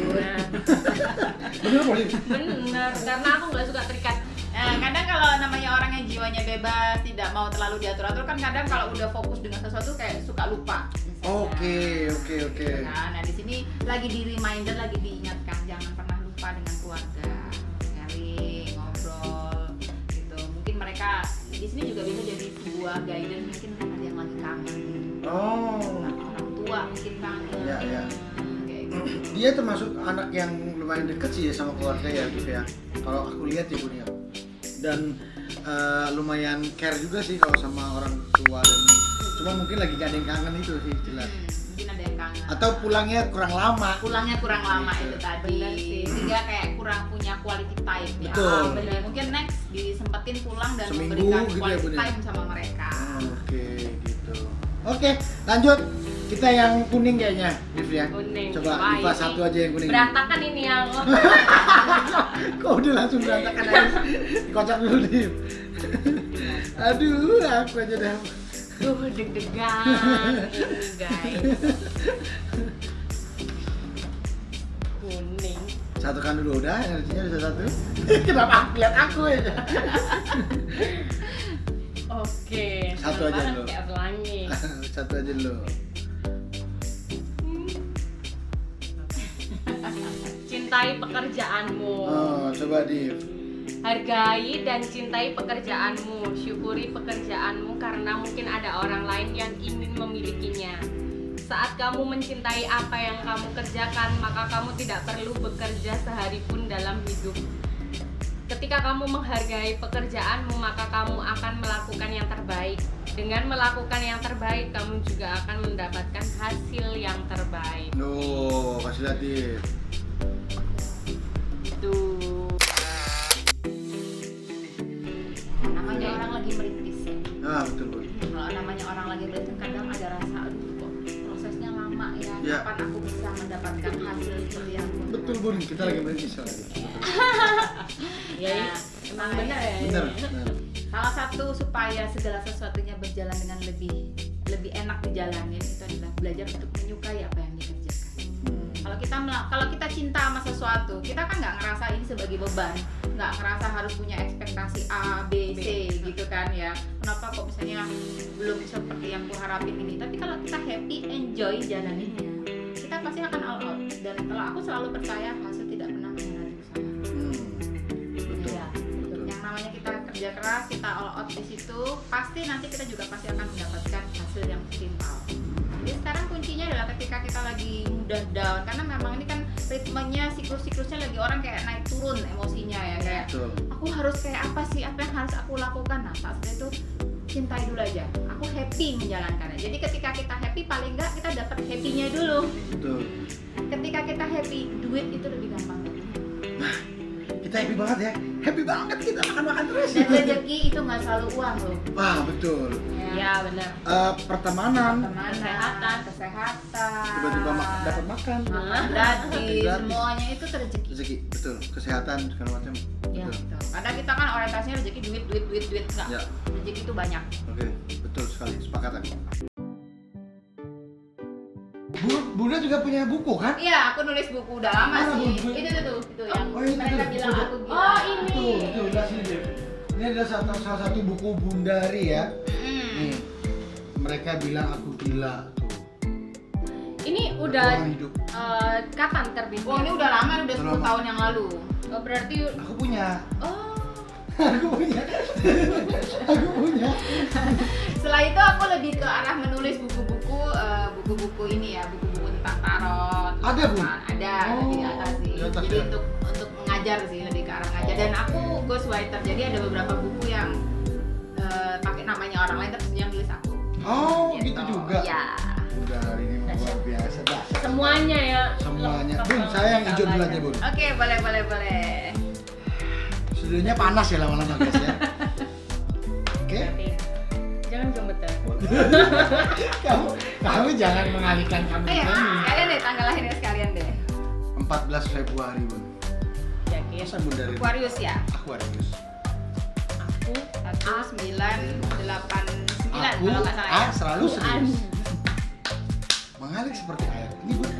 Speaker 2: Bener, Polin?
Speaker 3: Bener, karena aku nggak suka terikat.
Speaker 1: Kadang kalau namanya orang yang jiwanya bebas, tidak mau terlalu diatur-atur, kan kadang kalau udah fokus dengan sesuatu kayak suka lupa. Misalnya.
Speaker 2: Oke.
Speaker 1: Nah di sini lagi di reminder, lagi diingatkan jangan pernah lupa dengan keluarga, sharing, ngobrol, gitu. Mungkin mereka di sini juga bisa jadi sebuah guidance, mungkin ada yang lagi kangen.
Speaker 2: Oh.
Speaker 1: Orang tua mungkin kangen.
Speaker 2: Iya.
Speaker 1: Kayak gitu.
Speaker 2: Dia termasuk anak yang lumayan deket sih ya sama keluarga ya, Bif ya. Kalau aku lihat ya, Bun ya. Dan lumayan care juga sih kalau sama orang tua, dan cuma mungkin lagi gak ada yang kangen itu sih jelas.
Speaker 1: Mungkin ada yang kangen.
Speaker 2: Atau pulangnya kurang lama.
Speaker 1: Pulangnya kurang lama itu tadi.
Speaker 3: Bener sih.
Speaker 1: Sehingga kayak kurang punya quality time ya.
Speaker 2: Betul.
Speaker 1: Bener. Mungkin next disempetin sempetin pulang dan
Speaker 2: Seminggu
Speaker 1: memberikan
Speaker 2: gitu ya,
Speaker 1: quality
Speaker 2: Bun, ya?
Speaker 1: time sama mereka.
Speaker 2: Oke, gitu. Oke, lanjut. Kita yang kuning kayaknya, Div ya.
Speaker 3: Kuning.
Speaker 2: Coba
Speaker 3: Wah,
Speaker 2: Diva
Speaker 3: ini
Speaker 2: satu aja yang kuning.
Speaker 3: Berantakan ini yang
Speaker 2: Kok udah langsung berantakan aja. Kocok dulu, Div. Aduh, aku aja dah.
Speaker 3: duh deg-degan ini guys. Kuning.
Speaker 2: Satukan dulu udah, energinya bisa satu. Kenapa lihat aku aja?
Speaker 3: Oke.
Speaker 2: Satu aja
Speaker 3: banget
Speaker 2: dulu.
Speaker 3: kayak pelangi.
Speaker 2: Satu aja dulu.
Speaker 3: Cintai pekerjaanmu.
Speaker 2: Oh, coba Div.
Speaker 3: Hargai dan cintai pekerjaanmu. Syukuri pekerjaanmu karena mungkin ada orang lain yang ingin memilikinya. Saat kamu mencintai apa yang kamu kerjakan, maka kamu tidak perlu bekerja sehari pun dalam hidup. Ketika kamu menghargai pekerjaanmu, maka kamu akan melakukan yang terbaik. Dengan melakukan yang terbaik, kamu juga akan mendapatkan hasil yang terbaik.
Speaker 2: No, kasih lihat Div.
Speaker 3: Tuh.
Speaker 1: Namanya orang lagi merintis ya.
Speaker 2: Ah, betul Bu.
Speaker 1: Kalau namanya orang lagi merintis kadang ada rasa aduh kok prosesnya lama ya.
Speaker 2: Ya.
Speaker 1: Kapan aku bisa mendapatkan hasil seperti yang aku
Speaker 2: Betul
Speaker 1: mau?
Speaker 2: Bun, kita lagi merintis lagi.
Speaker 3: Ya, emang benar ya.
Speaker 2: Bener.
Speaker 3: ini.
Speaker 2: Bener.
Speaker 1: Salah satu supaya segala sesuatunya berjalan dengan lebih enak dijalanin itu adalah belajar untuk menyukai apa yang dikerjakan. Kalau kita cinta sama sesuatu, kita kan nggak ngerasa ini sebagai beban, nggak ngerasa harus punya ekspektasi A, B, C gitu kan ya. Kenapa kok misalnya belum seperti yang kuharapin ini? Tapi kalau kita happy, enjoy jalaninnya, kita pasti akan all out. Dan kalau aku selalu percaya hasil tidak pernah mengkhianati usaha.
Speaker 2: Betul.
Speaker 1: Ya,
Speaker 2: Betul.
Speaker 1: yang namanya kita kerja keras, kita all out di situ, pasti nanti kita juga pasti akan mendapatkan hasil yang setimpal. Jadi sekarang kuncinya adalah ketika kita lagi mudah down, karena memang ini kan ritmenya, siklusnya lagi orang kayak naik turun emosinya ya, kayak
Speaker 2: Betul.
Speaker 1: aku harus kayak apa sih, apa yang harus aku lakukan. Nah saat itu cintai dulu aja, aku happy menjalankannya. Jadi ketika kita happy, paling enggak kita dapat happy-nya dulu.
Speaker 2: Betul.
Speaker 1: Ketika kita happy, duit itu lebih gampang.
Speaker 2: Kita happy banget ya. Happy banget kita makan-makan terus.
Speaker 1: Dan rezeki itu nggak selalu uang loh.
Speaker 2: Wah, betul.
Speaker 3: Ya, benar.
Speaker 2: Pertemanan,
Speaker 1: Kesehatan,
Speaker 2: tiba-tiba dapat makan.
Speaker 1: makan gratis,
Speaker 2: Gratis.
Speaker 1: semuanya itu rezeki.
Speaker 2: Rezeki, betul. Kesehatan segala macam.
Speaker 1: Ya,
Speaker 2: Betul.
Speaker 1: betul. Karena kita kan orientasinya rezeki duit enggak.
Speaker 2: Ya.
Speaker 1: Rezeki itu banyak.
Speaker 2: Oke, betul sekali. Sepakat aku. Bunda juga punya buku kan?
Speaker 1: Iya, aku nulis buku udah lama
Speaker 2: Mana
Speaker 1: sih.
Speaker 2: buku?
Speaker 1: Itu tuh yang
Speaker 2: Oh, itu
Speaker 1: mereka
Speaker 2: tuh.
Speaker 1: bilang
Speaker 2: Coba.
Speaker 1: aku gila.
Speaker 3: Oh, ini.
Speaker 2: Betul, betul. Lihat sini, Dev. Ini adalah salah satu buku Bundari ya. Nih, mereka bilang aku gila tuh.
Speaker 3: Ini udah
Speaker 2: Perjuangan hidup.
Speaker 3: kapan terbitnya?
Speaker 1: Oh, ini udah lama, udah 10
Speaker 2: Udah lama.
Speaker 1: tahun yang lalu.
Speaker 3: Oh, berarti
Speaker 2: Aku punya.
Speaker 3: oh,
Speaker 2: Aku punya. Aku punya.
Speaker 1: Setelah itu aku lebih ke arah menulis buku-buku ini ya, buku-buku tentang tarot.
Speaker 2: Ada, Bu?
Speaker 1: Ada
Speaker 2: Oh,
Speaker 1: di atas sih.
Speaker 2: di atas
Speaker 1: Jadi
Speaker 2: ya?
Speaker 1: untuk mengajar sih, lebih ke arah mengajar. Dan aku ghostwriter. Jadi ada beberapa buku yang pakai namanya orang lain tapi yang tulis aku.
Speaker 2: Oh, gitu juga.
Speaker 1: Ya.
Speaker 2: Udah hari ini luar biasa dah.
Speaker 3: semuanya ya.
Speaker 2: Semuanya.
Speaker 3: lengkap
Speaker 2: Bun,
Speaker 3: banget
Speaker 2: saya yang hijau dulu aja, Bun.
Speaker 1: Oke, boleh.
Speaker 2: Studionya panas ya lama-lama guys ya. Oke.
Speaker 3: Oke. Jangan gemeter.
Speaker 2: kamu jangan mengalihkan kamu
Speaker 1: Ayo,
Speaker 2: ini.
Speaker 1: sekalian deh tanggal lahirnya sekalian deh.
Speaker 2: 14 Februari, Bun.
Speaker 3: Yakin.
Speaker 2: Masa Bun dari
Speaker 1: Aquarius ya.
Speaker 2: Aquarius.
Speaker 3: Aku
Speaker 1: 1989
Speaker 2: Aku
Speaker 1: kalau nggak salah ya.
Speaker 2: selalu serius. Mengalir seperti air. Ini Bun.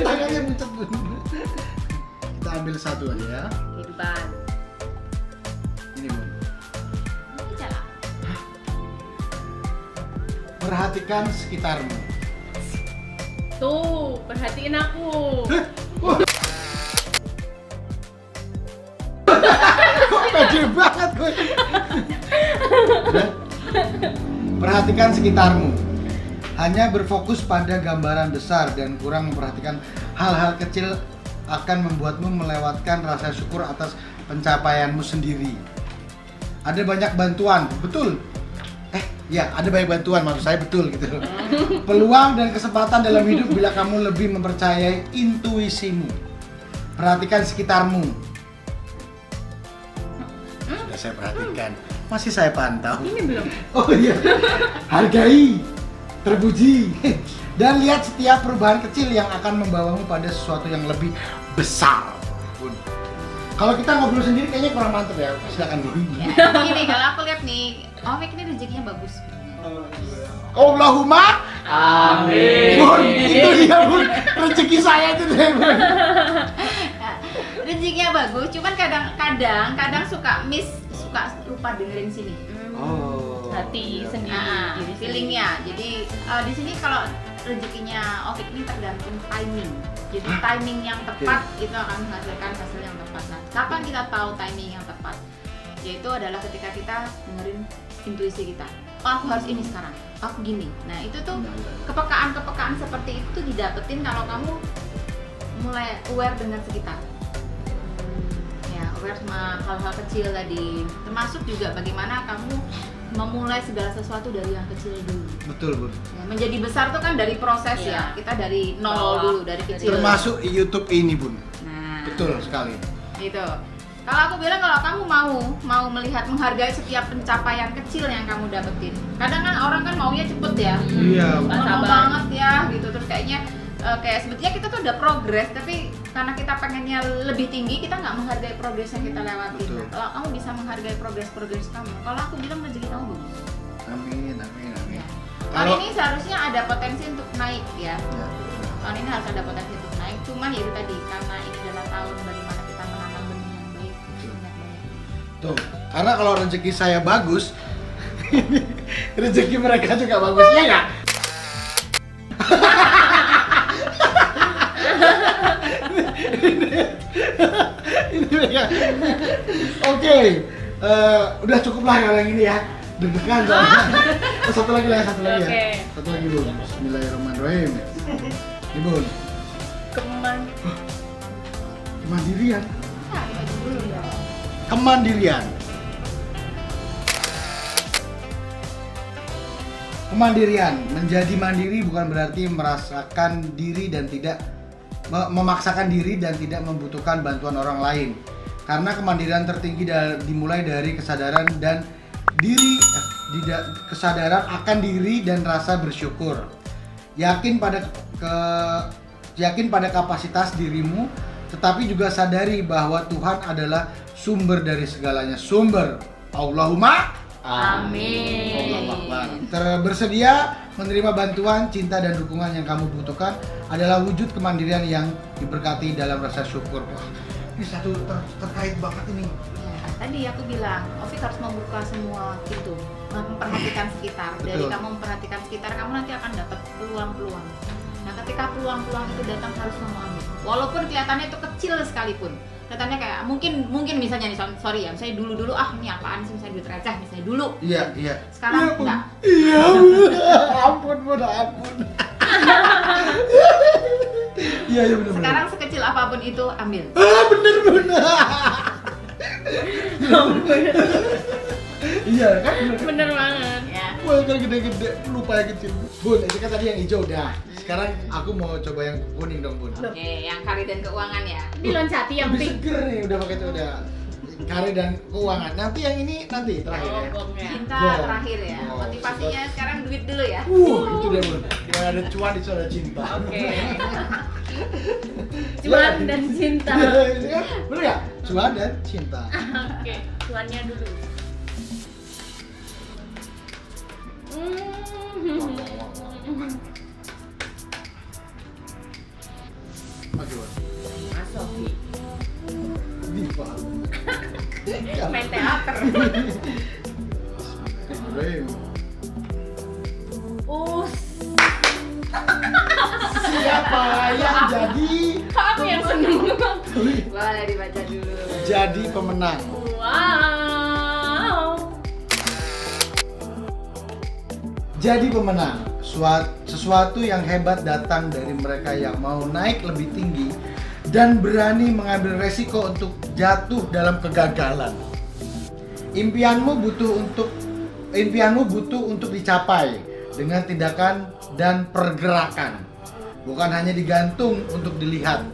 Speaker 2: Tangannya pucat, Bun. Kita ambil satu aja ya.
Speaker 1: Kehidupan.
Speaker 2: Ini, Bun.
Speaker 1: Ini jalan.
Speaker 2: Perhatikan sekitarmu.
Speaker 3: Tuh, perhatiin aku.
Speaker 2: Kok pede banget gue. Perhatikan sekitarmu. Hanya berfokus pada gambaran besar dan kurang memperhatikan hal-hal kecil akan membuatmu melewatkan rasa syukur atas pencapaianmu sendiri. Ada banyak bantuan, betul. Ya, ada banyak bantuan, maksud saya betul gitu. Peluang dan kesempatan dalam hidup bila kamu lebih mempercayai intuisimu. Perhatikan sekitarmu. Sudah saya perhatikan, masih saya pantau.
Speaker 3: Ini belum.
Speaker 2: Oh iya, hargai, terpuji, dan lihat setiap perubahan kecil yang akan membawamu pada sesuatu yang lebih besar. Bun. Kalau kita ngobrol sendiri kayaknya kurang mantep ya, silakan dulu.
Speaker 1: Ya, gini kalau aku lihat nih, Omik ini rezekinya bagus.
Speaker 2: Allahumma
Speaker 3: Amin.
Speaker 2: Bun, itu dia Bun, rezeki saya itu deh Bun.
Speaker 1: Rezekinya bagus, cuman kadang suka lupa dengerin sini.
Speaker 2: Oh.
Speaker 3: Hati sendiri.
Speaker 1: Nah,
Speaker 3: diri
Speaker 1: feelingnya. Jadi di sini kalau rezekinya Ovik ini tergantung timing. Jadi timing yang tepat itu akan menghasilkan hasil yang tepat. Nah, kapan kita tahu timing yang tepat? Yaitu adalah ketika kita dengerin intuisi kita. Oh, aku harus ini sekarang. Aku gini. Nah, itu tuh kepekaan seperti itu didapetin kalau kamu mulai aware dengan sekitar. Ya, aware sama hal-hal kecil tadi. Termasuk juga bagaimana kamu memulai segala sesuatu dari yang kecil dulu.
Speaker 2: Betul Bun.
Speaker 1: Ya, menjadi besar tuh kan dari proses ya. Kita dari nol dulu, dari kecil.
Speaker 2: Termasuk YouTube ini Bun.
Speaker 1: Nah,
Speaker 2: Betul sekali.
Speaker 1: gitu. Kalau aku bilang kalau kamu mau melihat menghargai setiap pencapaian kecil yang kamu dapetin. Kadang kan orang kan maunya cepet ya.
Speaker 2: Iya.
Speaker 1: Mau
Speaker 3: Sabar.
Speaker 1: banget ya gitu, terus kayaknya kayak sebetulnya kita tuh udah progres, tapi karena kita pengennya lebih tinggi, kita nggak menghargai progres yang kita lewatin.
Speaker 2: Betul.
Speaker 1: Nah, kalau kamu bisa menghargai progres kamu, kalau aku bilang rezeki kamu bagus.
Speaker 2: Amin, amin, amin.
Speaker 1: Ya. Tahun ini seharusnya ada potensi untuk naik ya.
Speaker 2: Ya.
Speaker 1: Tahun ini harus ada potensi untuk naik, cuman ya itu tadi, karena ini adalah tahun bagaimana kita menanam benih yang baik, minyak baik.
Speaker 2: Tuh, karena kalau rezeki saya bagus, rezeki mereka juga bagus, ya nggak? Ini mereka. Oke, udah cukup lah kalau yang ini ya. Deg-degan soalnya. Oh, satu lagi lah, satu lagi ya.
Speaker 3: Oke.
Speaker 2: Satu lagi Bun. Bismillahirrahmanirrahim. Ini Bun, kemandirian.
Speaker 1: Nah, ini dulu ya.
Speaker 2: Kemandirian. Kemandirian, menjadi mandiri bukan berarti merasakan diri dan tidak memaksakan diri dan tidak membutuhkan bantuan orang lain. Karena kemandirian tertinggi dimulai dari kesadaran dan kesadaran akan diri dan rasa bersyukur. Yakin pada kapasitas dirimu, tetapi juga sadari bahwa Tuhan adalah sumber dari segalanya. Sumber. Allahumma
Speaker 3: Amin.
Speaker 2: Bersedia menerima bantuan, cinta dan dukungan yang kamu butuhkan adalah wujud kemandirian yang diberkati dalam rasa syukur. Wah, ini satu terkait banget ini.
Speaker 1: Ya, tadi aku bilang, Ovik harus membuka semua pintu, memperhatikan sekitar. Dari
Speaker 2: Betul.
Speaker 1: kamu memperhatikan sekitar, kamu nanti akan dapat peluang-peluang. Nah, ketika peluang-peluang itu datang harus kamu ambil. Walaupun kelihatannya itu kecil sekalipun. Kelihatannya kayak mungkin misalnya nih, sorry ya, misalnya dulu ini apaan sih, misalnya duit receh misalnya dulu.
Speaker 2: Iya, iya.
Speaker 1: Sekarang
Speaker 2: Iya, Bun.
Speaker 1: enggak.
Speaker 2: Iya, Bun. Ampun, Bun, ampun. Iya, iya benar.
Speaker 1: Sekarang sekecil apapun itu ambil.
Speaker 2: Bener, Bun. Iya, kan?
Speaker 3: Bener banget.
Speaker 1: Ya.
Speaker 2: Wah, kan gede-gede, lupa yang kecil. Bun, itu kan tadi yang hijau udah. Sekarang aku mau coba yang kuning dong, Bun.
Speaker 1: Oke, yang karir dan keuangan ya.
Speaker 3: Diloncati yang
Speaker 2: Lebih
Speaker 3: pink.
Speaker 2: seger nih, udah pakai itu udah. Karir dan keuangan. Nanti yang ini nanti terakhir ya.
Speaker 3: Bokongnya.
Speaker 1: Cinta
Speaker 2: Wow.
Speaker 1: terakhir ya.
Speaker 2: Wow.
Speaker 1: Motivasinya sekarang duit dulu ya.
Speaker 2: Itu dia, Bun. Yang ada cuan itu ada cinta.
Speaker 3: Oke. Cuan dan cinta.
Speaker 2: Ini kan, bener ya? Cuan dan cinta.
Speaker 3: Oke, cuannya dulu.
Speaker 2: Oke, Bun.
Speaker 3: Masuk.
Speaker 2: Diva.
Speaker 3: Main teater.
Speaker 2: Bismillahirrahmanirrahim. Siapa yang jadi
Speaker 3: Aku yang seneng.
Speaker 1: Boleh dibaca dulu.
Speaker 2: jadi pemenang?
Speaker 3: Wow.
Speaker 2: Jadi pemenang. Sesuatu yang hebat datang dari mereka yang mau naik lebih tinggi dan berani mengambil resiko untuk jatuh dalam kegagalan. Impianmu butuh untuk dicapai dengan tindakan dan pergerakan, bukan hanya digantung untuk dilihat.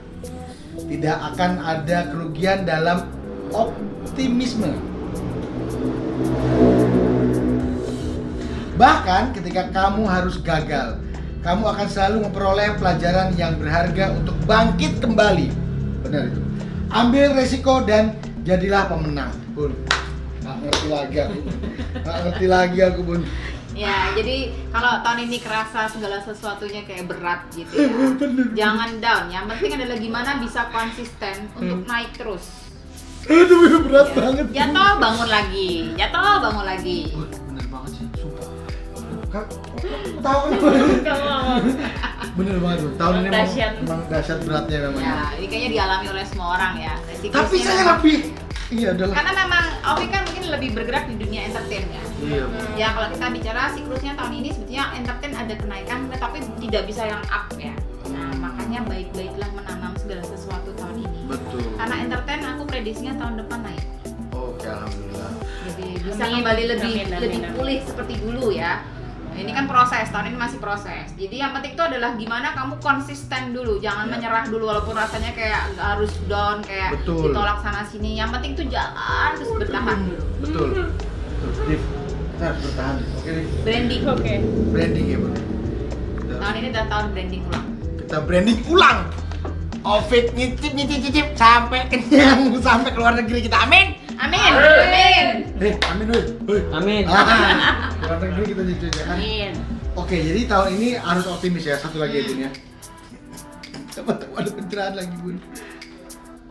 Speaker 2: Tidak akan ada kerugian dalam optimisme. Bahkan ketika kamu harus gagal, kamu akan selalu memperoleh pelajaran yang berharga untuk bangkit kembali. Benar itu. Ambil resiko dan jadilah pemenang. Bun, nggak ngerti lagi aku Bun.
Speaker 1: Ya, jadi kalau tahun ini kerasa segala sesuatunya kayak berat gitu ya. Jangan down. Yang penting adalah gimana bisa konsisten untuk naik terus.
Speaker 2: Aduh, berat banget.
Speaker 1: Jatuh bangun lagi, jatuh bangun lagi.
Speaker 2: Bener banget sih, sumpah. Kak, tahu kan? Bener banget tuh. Tahun ini memang dahsyat beratnya memang.
Speaker 1: Ya, ini kayaknya dialami oleh semua orang ya.
Speaker 2: Tapi saya lebih adalah
Speaker 1: karena memang Ovi kan mungkin lebih bergerak di dunia entertain ya.
Speaker 2: Iya.
Speaker 1: Ya kalau kita bicara siklusnya tahun ini sebetulnya entertain ada kenaikan, tetapi tidak bisa yang up ya. Nah makanya baik-baiklah menanam segala sesuatu tahun ini.
Speaker 2: Betul.
Speaker 1: Karena entertain aku prediksinya tahun depan naik.
Speaker 2: Oke, alhamdulillah.
Speaker 1: Jadi bisa kembali lebih pulih seperti dulu ya. Nah, ini kan proses, tahun ini masih proses. Jadi yang penting itu adalah gimana kamu konsisten dulu, jangan menyerah dulu walaupun rasanya kayak harus down, kayak ditolak sana sini. Yang penting itu jalan terus bertahan dulu.
Speaker 2: Betul. Div, kita harus bertahan. Oke nih.
Speaker 1: Branding.
Speaker 3: Oke.
Speaker 2: Branding ya Bun.
Speaker 1: Tahun ini udah tahun branding ulang.
Speaker 2: Kita branding ulang. Ovid nyicip sampai kenyang, sampai ke luar negeri kita. Amin.
Speaker 1: Amin. Amin.
Speaker 2: Amin weh.
Speaker 4: Amin.
Speaker 2: Luar negeri kita nyicip ya kan.
Speaker 1: Amin.
Speaker 2: Oke, jadi tahun ini harus optimis ya. Satu lagi Bun ya. Teman-teman ada pencerahan lagi Bun.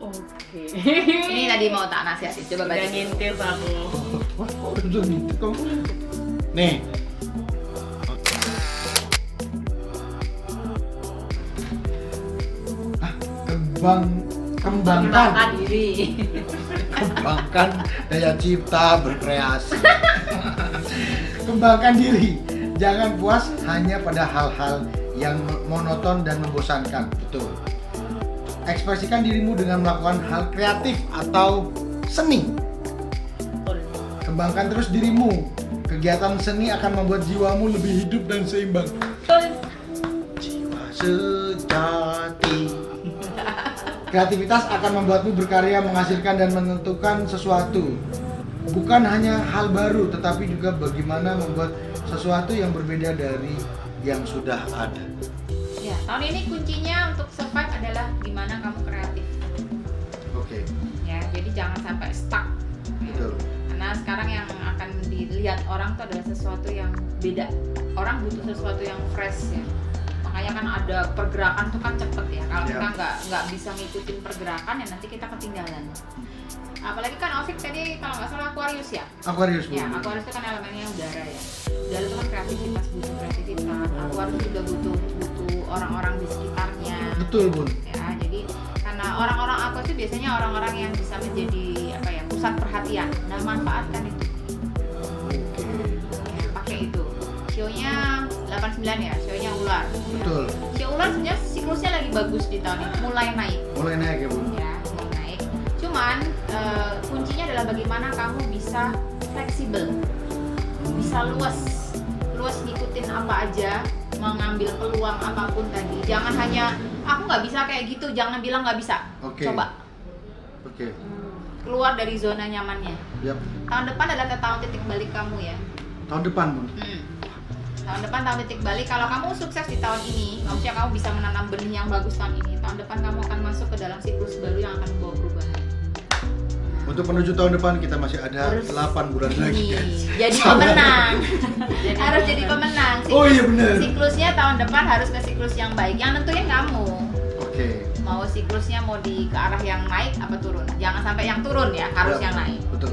Speaker 3: Oke.
Speaker 1: Ini tadi mau tak nasihatin, coba baca.
Speaker 3: Udah ngintil aku.
Speaker 2: Wah, udah gitu kamu. Nih. Kembangkan
Speaker 1: diri.
Speaker 2: Kembangkan daya cipta berkreasi. Kembangkan diri. Jangan puas hanya pada hal-hal yang monoton dan membosankan. Betul. Ekspresikan dirimu dengan melakukan hal kreatif atau seni. Kembangkan terus dirimu. Kegiatan seni akan membuat jiwamu lebih hidup dan seimbang. Jiwa sejati. Kreativitas akan membuatmu berkarya, menghasilkan dan menentukan sesuatu. Bukan hanya hal baru, tetapi juga bagaimana membuat sesuatu yang berbeda dari yang sudah ada.
Speaker 1: Ya, tahun ini kuncinya untuk survive adalah gimana kamu kreatif.
Speaker 2: Oke.
Speaker 1: Ya, jadi jangan sampai stuck.
Speaker 2: Betul.
Speaker 1: Karena sekarang yang akan dilihat orang itu adalah sesuatu yang beda. Orang butuh sesuatu yang fresh ya. Makanya kan ada pergerakan tuh kan cepet ya. Kalau kita nggak bisa ngikutin pergerakan ya nanti kita ketinggalan. Apalagi kan Ovik tadi kalau nggak salah Aquarius ya.
Speaker 2: Aquarius Bu.
Speaker 1: Ya, Aquarius itu kan elemennya udara ya. Udara itu kan kreativitas, butuh kreativitas. Aquarius juga butuh orang-orang di sekitarnya.
Speaker 2: Betul Bun.
Speaker 1: Ya, jadi karena orang-orang Aquarius itu biasanya orang-orang yang bisa menjadi apa ya, pusat perhatian. Nah, manfaatkan itu.
Speaker 2: Oke.
Speaker 1: Ya, pakai itu. Show-nya 89 ya, show-nya ular.
Speaker 2: Betul.
Speaker 1: Show ular sebenarnya siklusnya lagi bagus di tahun ini, mulai naik.
Speaker 2: Mulai naik ya Bun.
Speaker 1: Ya, mulai naik. Cuman kuncinya adalah bagaimana kamu bisa fleksibel, bisa luas ngikutin apa aja, mengambil peluang apapun tadi. Jangan hanya aku nggak bisa kayak gitu, jangan bilang nggak bisa.
Speaker 2: Oke.
Speaker 1: Coba.
Speaker 2: Oke.
Speaker 1: Keluar dari zona nyamannya.
Speaker 2: Yap.
Speaker 1: Tahun depan adalah tahun titik balik kamu ya.
Speaker 2: Tahun depan Bun.
Speaker 1: Tahun depan tahun titik balik. Kalau kamu sukses di tahun ini, maksudnya kamu bisa menanam benih yang bagus tahun ini. Tahun depan kamu akan masuk ke dalam siklus baru yang akan membawa perubahan.
Speaker 2: Untuk menuju tahun depan kita masih ada 8 bulan lagi.
Speaker 1: Jadi pemenang. Harus jadi pemenang.
Speaker 2: Oh iya benar.
Speaker 1: Siklusnya tahun depan harus ke siklus yang baik. Yang nentuin kamu.
Speaker 2: Oke.
Speaker 1: Mau siklusnya mau ke arah yang naik apa turun. Jangan sampai yang turun ya, harus yang naik.
Speaker 2: Betul.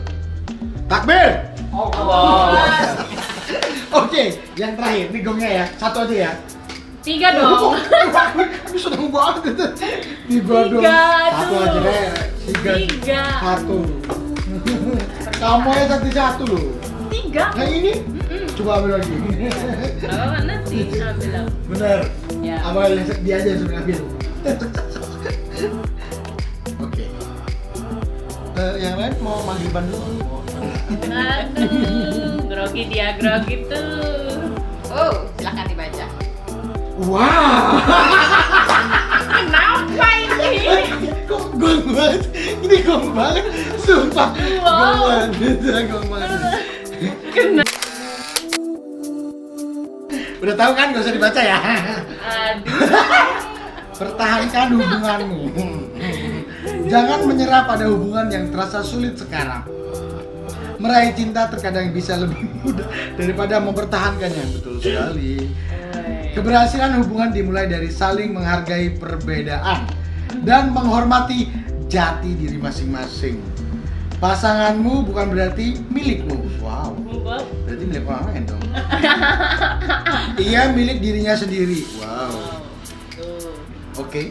Speaker 2: Takbir. Oke, yang terakhir nih gongnya ya. Satu aja ya.
Speaker 3: 3 dong.
Speaker 2: Aku seneng banget itu. Nih gua dong. Satu aja deh. 3. 1. Kamu ya satu loh.
Speaker 3: 3.
Speaker 2: Nah ini. Coba ambil lagi.
Speaker 3: Apa nanti ambil aku.
Speaker 2: Bener.
Speaker 3: Ya.
Speaker 2: Ambil dia aja yang sudah ambil. Oke. Yang lain mau maghriban dulu.
Speaker 3: Aduh, grogi tuh.
Speaker 1: Oh, silahkan dibaca.
Speaker 2: Wow.
Speaker 3: Kenapa ini?
Speaker 2: Kok gong banget. Ini gong banget. Sumpah. Gong banget. Beneran gong banget. Udah tahu kan, gak usah dibaca ya.
Speaker 3: Aduh.
Speaker 2: Pertahankan hubunganmu. Jangan menyerah pada hubungan yang terasa sulit sekarang. Meraih cinta terkadang bisa lebih mudah daripada mempertahankannya. Betul sekali. Keberhasilan hubungan dimulai dari saling menghargai perbedaan dan menghormati jati diri masing-masing. Pasanganmu bukan berarti milikmu. Wow. Berarti milik orang lain dong. Ia milik dirinya sendiri. Wow. Oke.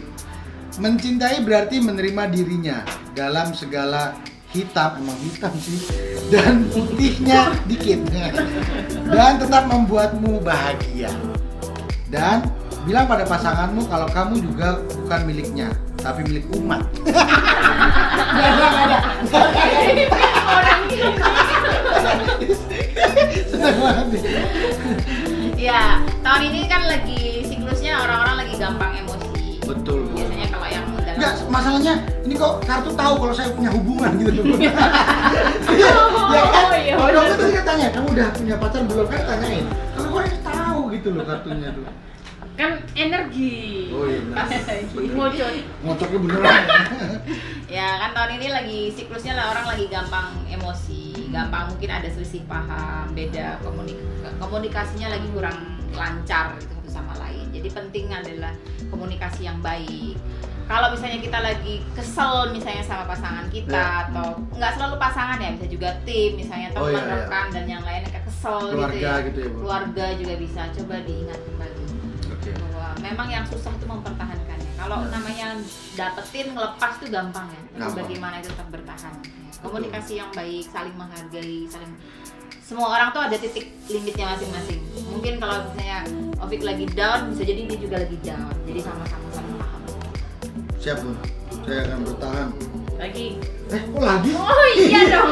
Speaker 2: Mencintai berarti menerima dirinya dalam segala hitam, emang hitam sih, dan putihnya dikit. Dan tetap membuatmu bahagia. Dan bilang pada pasanganmu kalau kamu juga bukan miliknya, tapi milik umat.
Speaker 3: Orang ini.
Speaker 2: Senang banget nih.
Speaker 1: Ya, tahun ini kan lagi siklusnya orang-orang lagi gampang emosi.
Speaker 2: Betul.
Speaker 1: Biasanya kalau yang dalam
Speaker 2: Enggak, masalahnya ini kok kartu tahu kalau saya punya hubungan gitu loh. Ya kan?
Speaker 3: iya,
Speaker 2: Oh,
Speaker 3: benar.
Speaker 2: dokter tadi kan tanya, kamu udah punya pacar belum? Kan tanyain. Kalau kok ini tahu gitu loh kartunya tuh.
Speaker 3: Kan energi.
Speaker 2: Oh iya benar.
Speaker 3: Ngocot.
Speaker 2: Ngocoknya beneran.
Speaker 1: ya kan tahun ini lagi siklusnya lah orang lagi gampang emosi, gampang mungkin ada selisih paham, beda komunikasinya lagi kurang lancar satu sama lain. Jadi penting adalah komunikasi yang baik. Kalau misalnya kita lagi kesel misalnya sama pasangan kita atau nggak selalu pasangan ya, bisa juga tim misalnya teman, rekan dan yang lainnya kayak kesel
Speaker 2: Keluarga
Speaker 1: gitu ya.
Speaker 2: Bu.
Speaker 1: Keluarga juga bisa, coba diingat kembali bahwa memang yang susah itu mempertahankannya. Kalau namanya dapetin ngelepas itu gampang ya, tapi
Speaker 2: Gampang.
Speaker 1: bagaimana itu tetap bertahan. Komunikasi yang baik, saling menghargai, saling semua orang tuh ada titik limitnya masing-masing. Mungkin kalau misalnya Ovik lagi down, bisa jadi dia juga lagi down. Jadi sama-sama saling paham.
Speaker 2: Siap Bun, saya akan bertahan.
Speaker 3: Lagi.
Speaker 2: Kok lagi?
Speaker 3: Oh iya dong.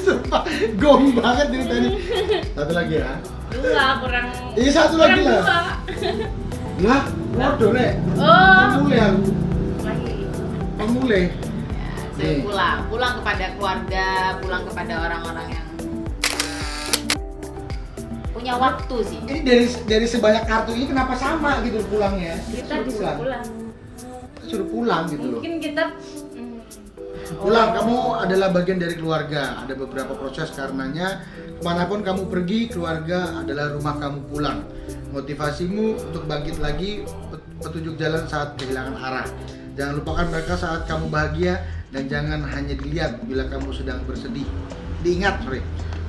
Speaker 2: Sumpah, gong banget dari tadi. Satu lagi ya.
Speaker 3: Dua kurang.
Speaker 2: Iya satu
Speaker 3: kurang
Speaker 2: lagi lah.
Speaker 3: dua.
Speaker 2: Lah, waduh Rek.
Speaker 3: Oh.
Speaker 2: Mulai aku.
Speaker 3: Lagi.
Speaker 2: Mulai.
Speaker 1: Ya, saya pulang kepada keluarga, pulang kepada orang-orang yang punya waktu sih.
Speaker 2: Ini dari sebanyak kartu ini kenapa sama gitu pulangnya?
Speaker 3: Kita disuruh pulang.
Speaker 2: Suruh pulang gitu loh.
Speaker 3: Mungkin kita
Speaker 2: Pulang, kamu adalah bagian dari keluarga. Ada beberapa proses karenanya kemanapun kamu pergi, keluarga adalah rumah kamu pulang. Motivasimu untuk bangkit lagi, petunjuk jalan saat kehilangan arah. Jangan lupakan mereka saat kamu bahagia dan jangan hanya dilihat bila kamu sedang bersedih. Diingat,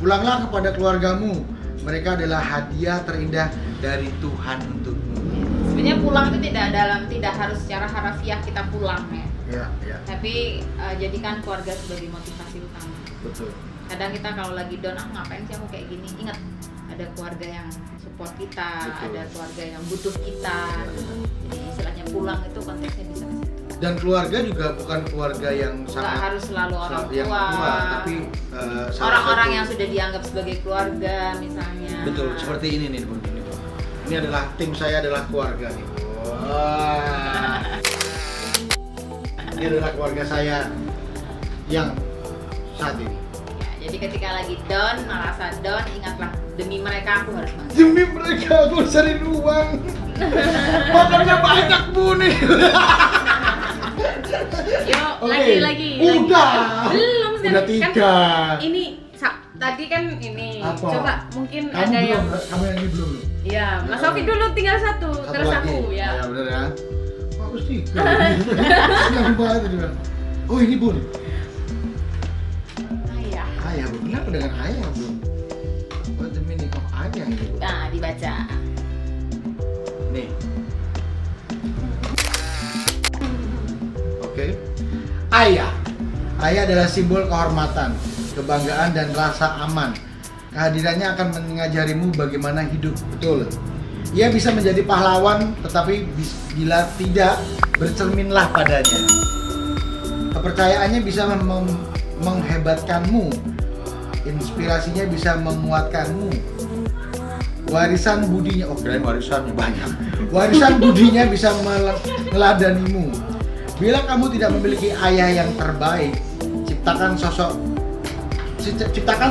Speaker 2: pulanglah kepada keluargamu. Mereka adalah hadiah terindah dari Tuhan untukmu.
Speaker 1: Sebenarnya pulang itu tidak harus secara harafiah kita pulang ya.
Speaker 2: Ya.
Speaker 1: Tapi jadikan keluarga sebagai motivasi utama.
Speaker 2: Betul.
Speaker 1: Kadang kita kalau lagi down, ngapain sih aku kayak gini? Ingat, ada keluarga yang support kita,
Speaker 2: Betul.
Speaker 1: ada keluarga yang butuh kita. Jadi istilahnya pulang itu konteksnya bisa ke situ.
Speaker 2: Dan keluarga juga bukan keluarga yang
Speaker 1: Nggak
Speaker 2: sangat
Speaker 1: harus selalu orang
Speaker 2: yang
Speaker 1: tua,
Speaker 2: tapi salah
Speaker 1: orang-orang
Speaker 2: satu-
Speaker 1: yang sudah dianggap sebagai keluarga misalnya.
Speaker 2: betul seperti ini nih Bun. Ini adalah tim saya adalah keluarga nih. Wah. Ini adalah keluarga saya yang saat ini.
Speaker 1: Ya, jadi ketika lagi down, merasa down, ingatlah demi mereka aku harus bangkit.
Speaker 2: Demi mereka aku harus cari uang. Makannya banyak Bu nih.
Speaker 3: Yuk,
Speaker 2: Oke.
Speaker 3: lagi.
Speaker 2: Udah.
Speaker 3: Belum sekali.
Speaker 2: Udah 3.
Speaker 3: Ini tadi kan ini.
Speaker 2: Apa?
Speaker 3: Coba mungkin
Speaker 2: Kamu
Speaker 3: ada
Speaker 2: belum,
Speaker 3: yang
Speaker 2: kamu yang ini belum loh.
Speaker 3: Iya, Mas Ovi dulu tinggal satu terus
Speaker 2: lagi.
Speaker 3: aku ya.
Speaker 2: Ya benar ya. Aku sih. Senang banget juga. Oh ini Bun.
Speaker 1: Ayah.
Speaker 2: Ayah Bun. Kenapa dengan ayah Bun? What the meaning of ayah ini Bun?
Speaker 1: Nah, dibaca.
Speaker 2: Nih. Oke. Ayah. Ayah adalah simbol kehormatan, kebanggaan dan rasa aman. Kehadirannya akan mengajarimu bagaimana hidup. Betul. Ia bisa menjadi pahlawan, tetapi bila tidak, bercerminlah padanya. Kepercayaannya bisa menghebatkanmu. Inspirasinya bisa menguatkanmu. Warisan budinya, oh kirain warisannya banyak. Warisan budinya bisa meneladanimu. bila kamu tidak memiliki ayah yang terbaik, ciptakan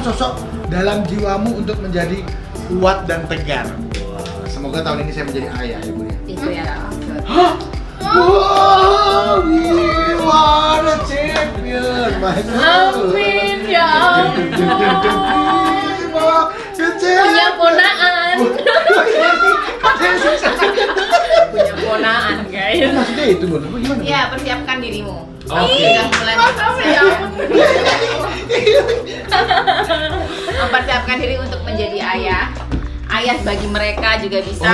Speaker 2: sosok dalam jiwamu untuk menjadi kuat dan tegar. Wah, semoga tahun ini saya menjadi ayah ya Bun.
Speaker 1: Itu ya.
Speaker 2: Hah? Wow, what a champion, my God.
Speaker 3: Amin ya ampun. Punya ponaan. Punya ponaan guys.
Speaker 2: Maksudnya itu Bun, apa gimana?
Speaker 1: Ya, persiapkan dirimu.
Speaker 4: Oke.
Speaker 1: Sudah mulai mempersiapkan diri untuk menjadi ayah. Ayah bagi mereka juga bisa.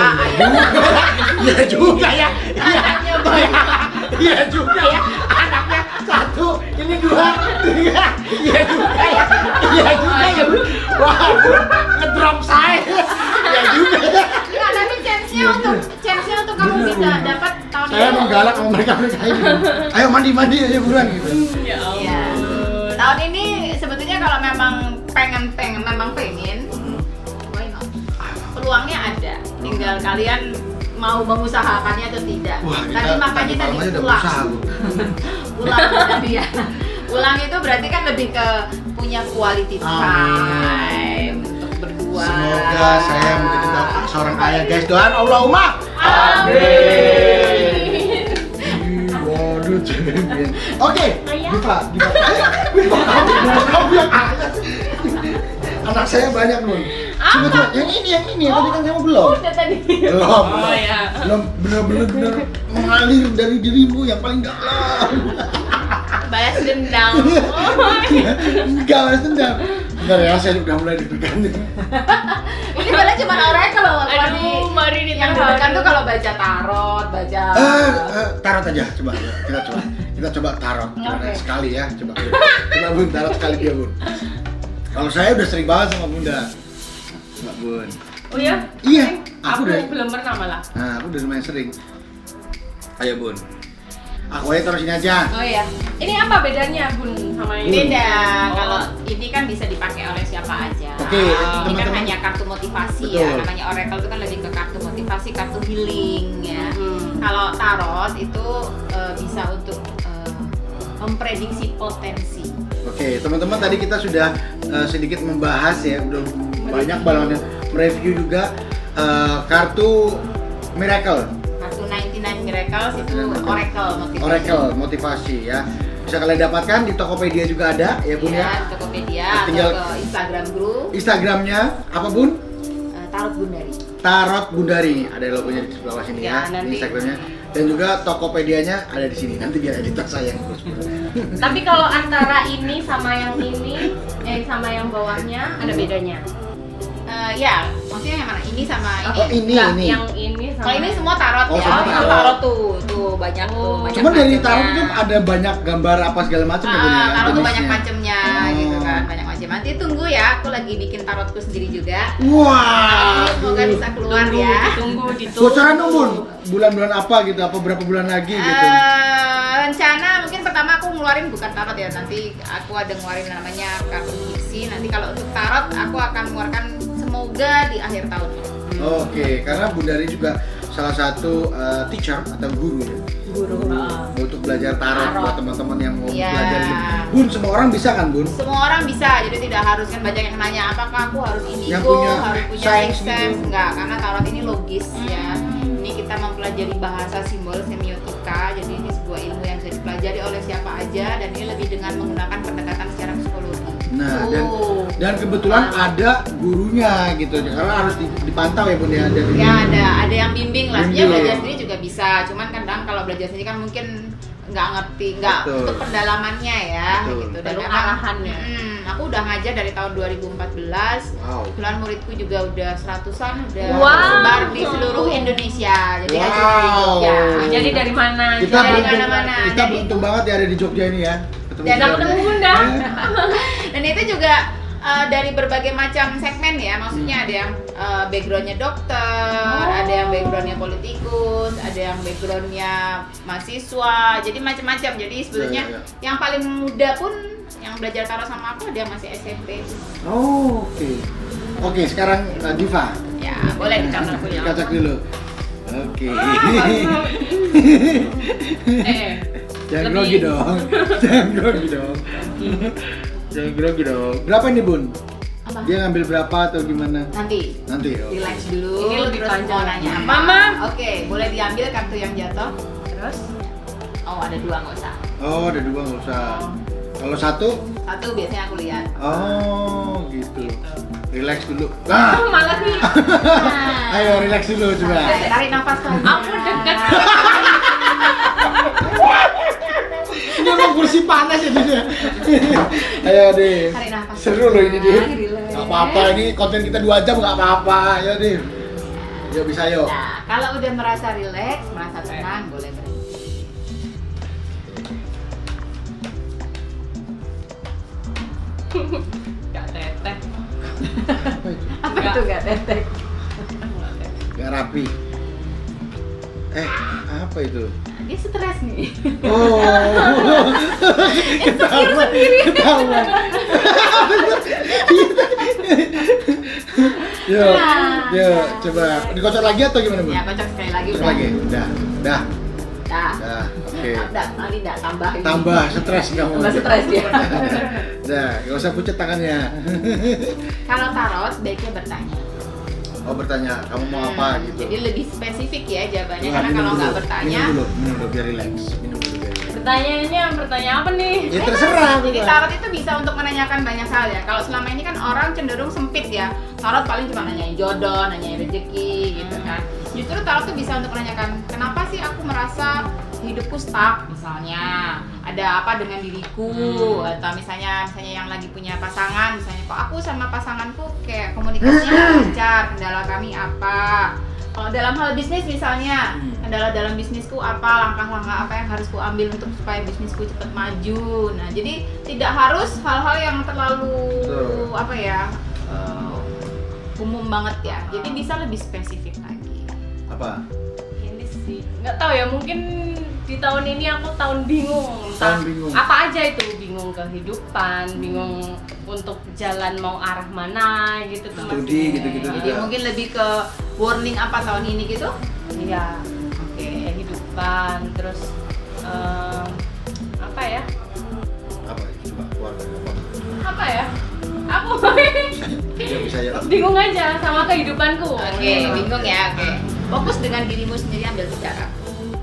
Speaker 2: Iya juga ya.
Speaker 1: Anaknya banyak.
Speaker 2: Iya juga ya. Anaknya 1, ini 2, 3. Iya juga ya. Iya juga ya Bun. Wah, Bun, ngedrop saya. Iya juga ya.
Speaker 1: Nggak, tapi chance-nya untuk kamu bisa dapat tahun ini.
Speaker 2: Saya menggalak sama mereka ini. Ayo mandi aja buruan gitu.
Speaker 3: Ya
Speaker 1: Iya.
Speaker 3: ampun.
Speaker 1: Tahun ini sebetulnya kalau memang pengen, why not? Peluangnya ada. Tinggal kalian mau mengusahakannya atau tidak.
Speaker 2: Wah,
Speaker 1: Tadi makanya tadi
Speaker 2: udah
Speaker 1: ulang.
Speaker 2: berusaha, Bu.
Speaker 1: Ulang tadi ya. Ulang itu berarti kan lebih ke punya quality time untuk berdua.
Speaker 2: Semoga saya menjadi seorang ayah guys. Doakan Allahumma.
Speaker 3: Amin.
Speaker 2: Waduh, champion. Oke,
Speaker 3: Ayah.
Speaker 2: Diva, kamu yang ayah. Anak saya banyak Bun. Coba, yang ini, tadi kan kamu belum.
Speaker 1: Udah tadi.
Speaker 2: Belum.
Speaker 3: Oh ya.
Speaker 2: Belum benar-benar mengalir dari dirimu yang paling dalam.
Speaker 1: Balas dendam.
Speaker 2: Enggak, balas dendam. Bentar ya, saya udah mulai deg-degan nih.
Speaker 1: Ini padahal cuma orang kalau
Speaker 3: Aduh, mari
Speaker 1: yang deg-degan tuh kalau baca tarot, baca
Speaker 2: Tarot aja, coba. Kita coba tarot.
Speaker 1: Oke.
Speaker 2: Sekali ya, coba. Coba Bun, tarot sekali dia Bun. Kalau saya udah sering banget sama Bunda. Coba Bun.
Speaker 3: Oh ya?
Speaker 2: Iya,
Speaker 3: Aku
Speaker 2: udah.
Speaker 3: belum pernah malah.
Speaker 2: Nah, aku udah lumayan sering. Ayo Bun. Aku aja taruh sini aja.
Speaker 1: Oh iya.
Speaker 3: Ini apa bedanya Bun sama ini?
Speaker 1: Beda.
Speaker 3: Oh.
Speaker 1: Kalau ini kan bisa dipakai oleh siapa aja.
Speaker 2: Oke,
Speaker 1: Ini kan
Speaker 2: teman-teman.
Speaker 1: hanya kartu motivasi
Speaker 2: Betul.
Speaker 1: ya. Namanya oracle itu kan lebih ke kartu motivasi, kartu healing ya.
Speaker 3: Hmm.
Speaker 1: Kalau tarot itu bisa untuk memprediksi potensi.
Speaker 2: Oke, teman-teman tadi kita sudah sedikit membahas ya, udah banyak banget mereview juga kartu Miracle.
Speaker 1: Kartu 99 Miracles itu
Speaker 2: 99
Speaker 1: oracle motivasi.
Speaker 2: Oracle motivasi ya. Bisa kalian dapatkan di Tokopedia juga ada ya Bun
Speaker 1: Ya,
Speaker 2: ya.
Speaker 1: Tokopedia
Speaker 2: Tinggal-
Speaker 1: atau ke Instagram group
Speaker 2: Instagramnya apa Bun?
Speaker 1: Tarot Bundari.
Speaker 2: Tarot Bundari, ada logonya di sebelah sini
Speaker 3: Ya,
Speaker 2: ya,
Speaker 3: nanti.
Speaker 2: di Instagramnya. Dan juga Tokopedianya ada di sini. Nanti biar editor saya yang ngurus.
Speaker 3: Tapi kalau antara ini sama yang ini, sama yang bawahnya ada bedanya.
Speaker 1: Ya, maksudnya yang mana? Ini sama ini.
Speaker 2: Oh, ini.
Speaker 3: Yang ini sama.
Speaker 1: Kalau ini semua tarot
Speaker 2: Oh,
Speaker 1: ya.
Speaker 2: semua
Speaker 1: Itu
Speaker 2: tarot.
Speaker 1: tarot tuh banyak tuh.
Speaker 3: Oh.
Speaker 1: banyak
Speaker 2: Cuman dari
Speaker 1: macamnya.
Speaker 2: tarot itu ada banyak gambar apa segala macam ya Bun ya.
Speaker 1: Tarot tuh banyak
Speaker 2: jenisnya.
Speaker 1: macamnya gitu kan, banyak macam. Nanti tunggu ya, aku lagi bikin tarotku sendiri juga.
Speaker 2: Wah,
Speaker 1: Semoga bisa keluar ya.
Speaker 3: Ditunggu.
Speaker 2: bocoran dong Bun, bulan-bulan apa gitu, apa berapa bulan lagi gitu.
Speaker 1: Rencana mungkin pertama aku ngeluarin bukan tarot ya, nanti aku ada ngeluarin namanya kartu diksi. Nanti kalau untuk tarot aku akan mengeluarkan semoga di akhir tahun.
Speaker 2: Oke, karena Bundari juga salah satu teacher atau guru ya.
Speaker 3: Guru.
Speaker 2: Untuk belajar tarot
Speaker 1: Tarot.
Speaker 2: buat teman-teman yang mau
Speaker 1: Iya.
Speaker 2: belajar ini. Bun, semua orang bisa kan Bun?
Speaker 1: Semua orang bisa, jadi tidak harus kan banyak yang nanya apakah aku harus
Speaker 2: Yang
Speaker 1: indigo,
Speaker 2: punya
Speaker 1: harus punya
Speaker 2: science
Speaker 1: sixth sense,
Speaker 2: gitu.
Speaker 1: enggak, karena tarot ini logis ya. Ini kita mempelajari bahasa simbol semiotika, jadi ini sebuah ilmu yang bisa dipelajari oleh siapa aja dan ini lebih dengan menggunakan pendekatan secara psikologi.
Speaker 2: Nah,
Speaker 3: Oh.
Speaker 2: dan kebetulan ada gurunya gitu, karena harus dipantau ya Bun ya. Dari
Speaker 1: Ya ada yang bimbing lah. Sebenarnya
Speaker 2: Bimbing.
Speaker 1: belajar sendiri juga bisa, cuman kadang kalau belajar sendiri kan mungkin nggak ngerti, nggak
Speaker 2: Betul.
Speaker 1: untuk pendalamannya ya
Speaker 2: Betul.
Speaker 1: gitu.
Speaker 3: Perlu
Speaker 1: memang,
Speaker 3: arahannya.
Speaker 1: aku udah ngajar dari tahun 2014.
Speaker 2: Wow.
Speaker 1: Kebetulan muridku juga udah 100-an, udah
Speaker 3: Wow.
Speaker 1: tersebar di seluruh Indonesia. Jadi nggak cuma di
Speaker 2: Wow.
Speaker 1: Jogja.
Speaker 3: Jadi dari mana?
Speaker 2: Kita
Speaker 1: Dari
Speaker 2: beruntung,
Speaker 1: mana-mana.
Speaker 2: kita
Speaker 1: Jadi-
Speaker 2: beruntung banget ya ada di Jogja ini ya.
Speaker 1: Dan
Speaker 2: Bunda.
Speaker 3: ketemu Bunda.
Speaker 1: Dan itu juga dari berbagai macam segmen ya, maksudnya ada yang backgroundnya dokter, ada yang backgroundnya politikus, ada yang backgroundnya mahasiswa, jadi macam-macam. Jadi sebetulnya
Speaker 2: Ya.
Speaker 1: yang paling muda pun yang belajar tarot sama aku ada yang masih SMP.
Speaker 2: Oh, oke. Oke, sekarang Diva.
Speaker 1: Ya boleh dicatat punya.
Speaker 2: Kacak dulu. Oke. Jangan
Speaker 3: Lebih-
Speaker 2: grogi dong. Jangan grogi dong. Jangan grogi dong. Berapa ini, Bun?
Speaker 1: Apa?
Speaker 2: Dia ngambil berapa atau gimana?
Speaker 1: Nanti
Speaker 2: Nanti. Oh.
Speaker 1: relax dulu.
Speaker 3: Ini lebih
Speaker 1: terus
Speaker 3: panjang.
Speaker 1: mau nanya apa?
Speaker 3: Mama.
Speaker 1: Oke, boleh diambil kartu yang jatuh.
Speaker 3: Terus
Speaker 1: Oh, ada 2 nggak usah.
Speaker 2: Oh, ada 2 nggak usah. Kalau 1?
Speaker 1: 1 biasanya aku lihat.
Speaker 2: Oh, gitu. Relax dulu. Nah,
Speaker 3: malah nih.
Speaker 1: Nah.
Speaker 2: ayo relax dulu coba.
Speaker 1: Tarik nafas lagi.
Speaker 3: Aku deket.
Speaker 2: Ini emang kursi panas ya dia. Ayo deh.
Speaker 1: Tarik nafas.
Speaker 2: Seru loh ini deh.
Speaker 1: Relax.
Speaker 2: Gak apa-apa, ini konten kita 2 jam gak apa-apa. Ayo deh. Yuk bisa yuk.
Speaker 1: Nah, kalau udah merasa relax, merasa tenang, boleh berhenti.
Speaker 3: Gak teteh.
Speaker 2: Apa itu?
Speaker 1: Apa itu gak tetek?
Speaker 2: Gak rapi. Apa itu?
Speaker 1: Dia stres nih.
Speaker 2: Oh. Ketahuan. Ketahuan. Yuk, yuk, coba dikocok lagi atau gimana, Bu?
Speaker 1: Ya, kocok sekali lagi.
Speaker 2: Kocok
Speaker 1: udah.
Speaker 2: lagi. Udah.
Speaker 1: Dah.
Speaker 2: Oke.
Speaker 1: Udah, nanti enggak tambah. ini.
Speaker 2: Tambah stres kamu.
Speaker 1: Tambah stres dia.
Speaker 2: Udah, gak usah pucat tangannya.
Speaker 1: Kalau tarot sebaiknya bertanya.
Speaker 2: Oh, bertanya, kamu mau apa gitu.
Speaker 1: Jadi lebih spesifik ya jawabannya,
Speaker 2: Wah,
Speaker 1: karena
Speaker 2: minum
Speaker 1: kalau
Speaker 2: dulu.
Speaker 1: nggak bertanya,
Speaker 2: minum dulu biar relax. Minum dulu biar relax.
Speaker 3: Pertanyaan apa nih?
Speaker 2: Ya terserah.
Speaker 1: jadi
Speaker 2: Bang.
Speaker 1: tarot itu bisa untuk menanyakan banyak hal ya. Kalau selama ini kan orang cenderung sempit ya. Tarot paling cuma nanyain jodoh, nanyain rezeki gitu kan. Justru tarot tuh bisa untuk menanyakan, kenapa sih aku merasa hidupku stuck misalnya, ada apa dengan diriku, atau misalnya yang lagi punya pasangan, misalnya kok aku sama pasanganku kayak komunikasinya lancar, kendala kami apa. Kalau dalam hal bisnis misalnya, kendala dalam bisnisku apa, langkah-langkah apa yang harus ku ambil untuk supaya bisnisku cepat maju. Nah, jadi tidak harus hal-hal yang terlalu
Speaker 2: Betul.
Speaker 1: apa ya, umum banget ya. Jadi bisa lebih spesifik lagi.
Speaker 2: Apa?
Speaker 3: Ini sih nggak tahu ya, mungkin di tahun ini aku tahun bingung.
Speaker 2: Tahun bingung.
Speaker 3: Apa aja itu, bingung kehidupan, bingung untuk jalan mau arah mana gitu tuh.
Speaker 2: Studi,
Speaker 3: masih.
Speaker 2: gitu-gitu
Speaker 1: Jadi
Speaker 2: juga.
Speaker 1: mungkin lebih ke warning apa tahun ini gitu.
Speaker 3: Iya,
Speaker 1: Oke.
Speaker 3: kehidupan, terus apa ya?
Speaker 2: Apa? Coba keluar apa?
Speaker 3: Apa ya? Aku
Speaker 2: Ya bisa ya.
Speaker 3: bingung aja sama kehidupanku.
Speaker 1: Oke, bingung ya. Oke. Fokus dengan dirimu sendiri, ambil bicara.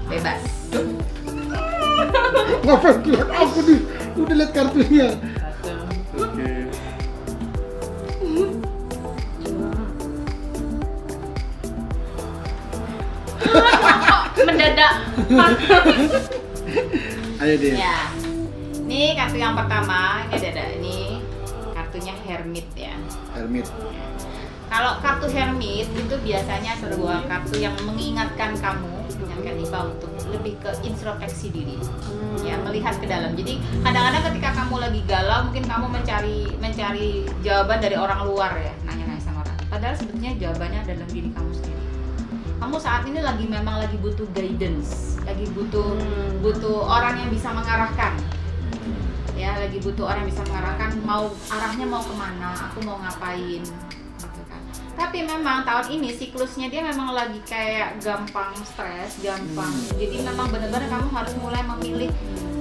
Speaker 1: Bebas.
Speaker 2: Ngapain lihat aku nih? Udah lihat kartunya. Oke.
Speaker 3: Mendadak.
Speaker 2: Ayo deh.
Speaker 1: Ya. Ini kartu yang pertama, ini ada ini kartunya Hermit ya.
Speaker 2: Hermit.
Speaker 1: Kalau kartu Hermit itu biasanya sebuah kartu yang mengingatkan kamu, mengingatkan Diva untuk lebih ke introspeksi diri, ya, melihat ke dalam. Jadi kadang-kadang ketika kamu lagi galau, mungkin kamu mencari jawaban dari orang luar ya, nanya-nanya sama orang. Padahal sebetulnya jawabannya ada dalam diri kamu sendiri. Kamu saat ini memang lagi butuh guidance, lagi butuh orang yang bisa mengarahkan. Ya, lagi butuh orang yang bisa mengarahkan, arahnya mau kemana, aku mau ngapain gitu kan. Tapi memang tahun ini siklusnya dia memang lagi kayak gampang stres, gampang. Jadi memang benar-benar kamu harus mulai memilih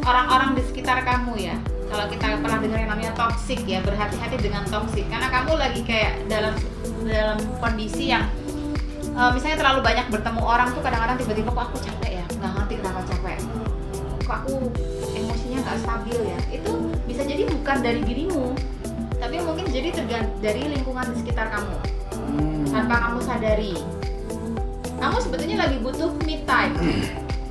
Speaker 1: orang-orang di sekitar kamu ya. Kalau kita pernah dengar yang namanya toxic ya, berhati-hati dengan toxic karena kamu lagi kayak dalam kondisi yang misalnya terlalu banyak bertemu orang tuh kadang-kadang tiba-tiba kok aku capek ya, nggak ngerti kenapa capek. Kok aku emosinya nggak stabil ya. Itu bisa jadi bukan dari dirimu, tapi mungkin jadi dari lingkungan di sekitar kamu tanpa kamu sadari. Kamu sebetulnya lagi butuh me time,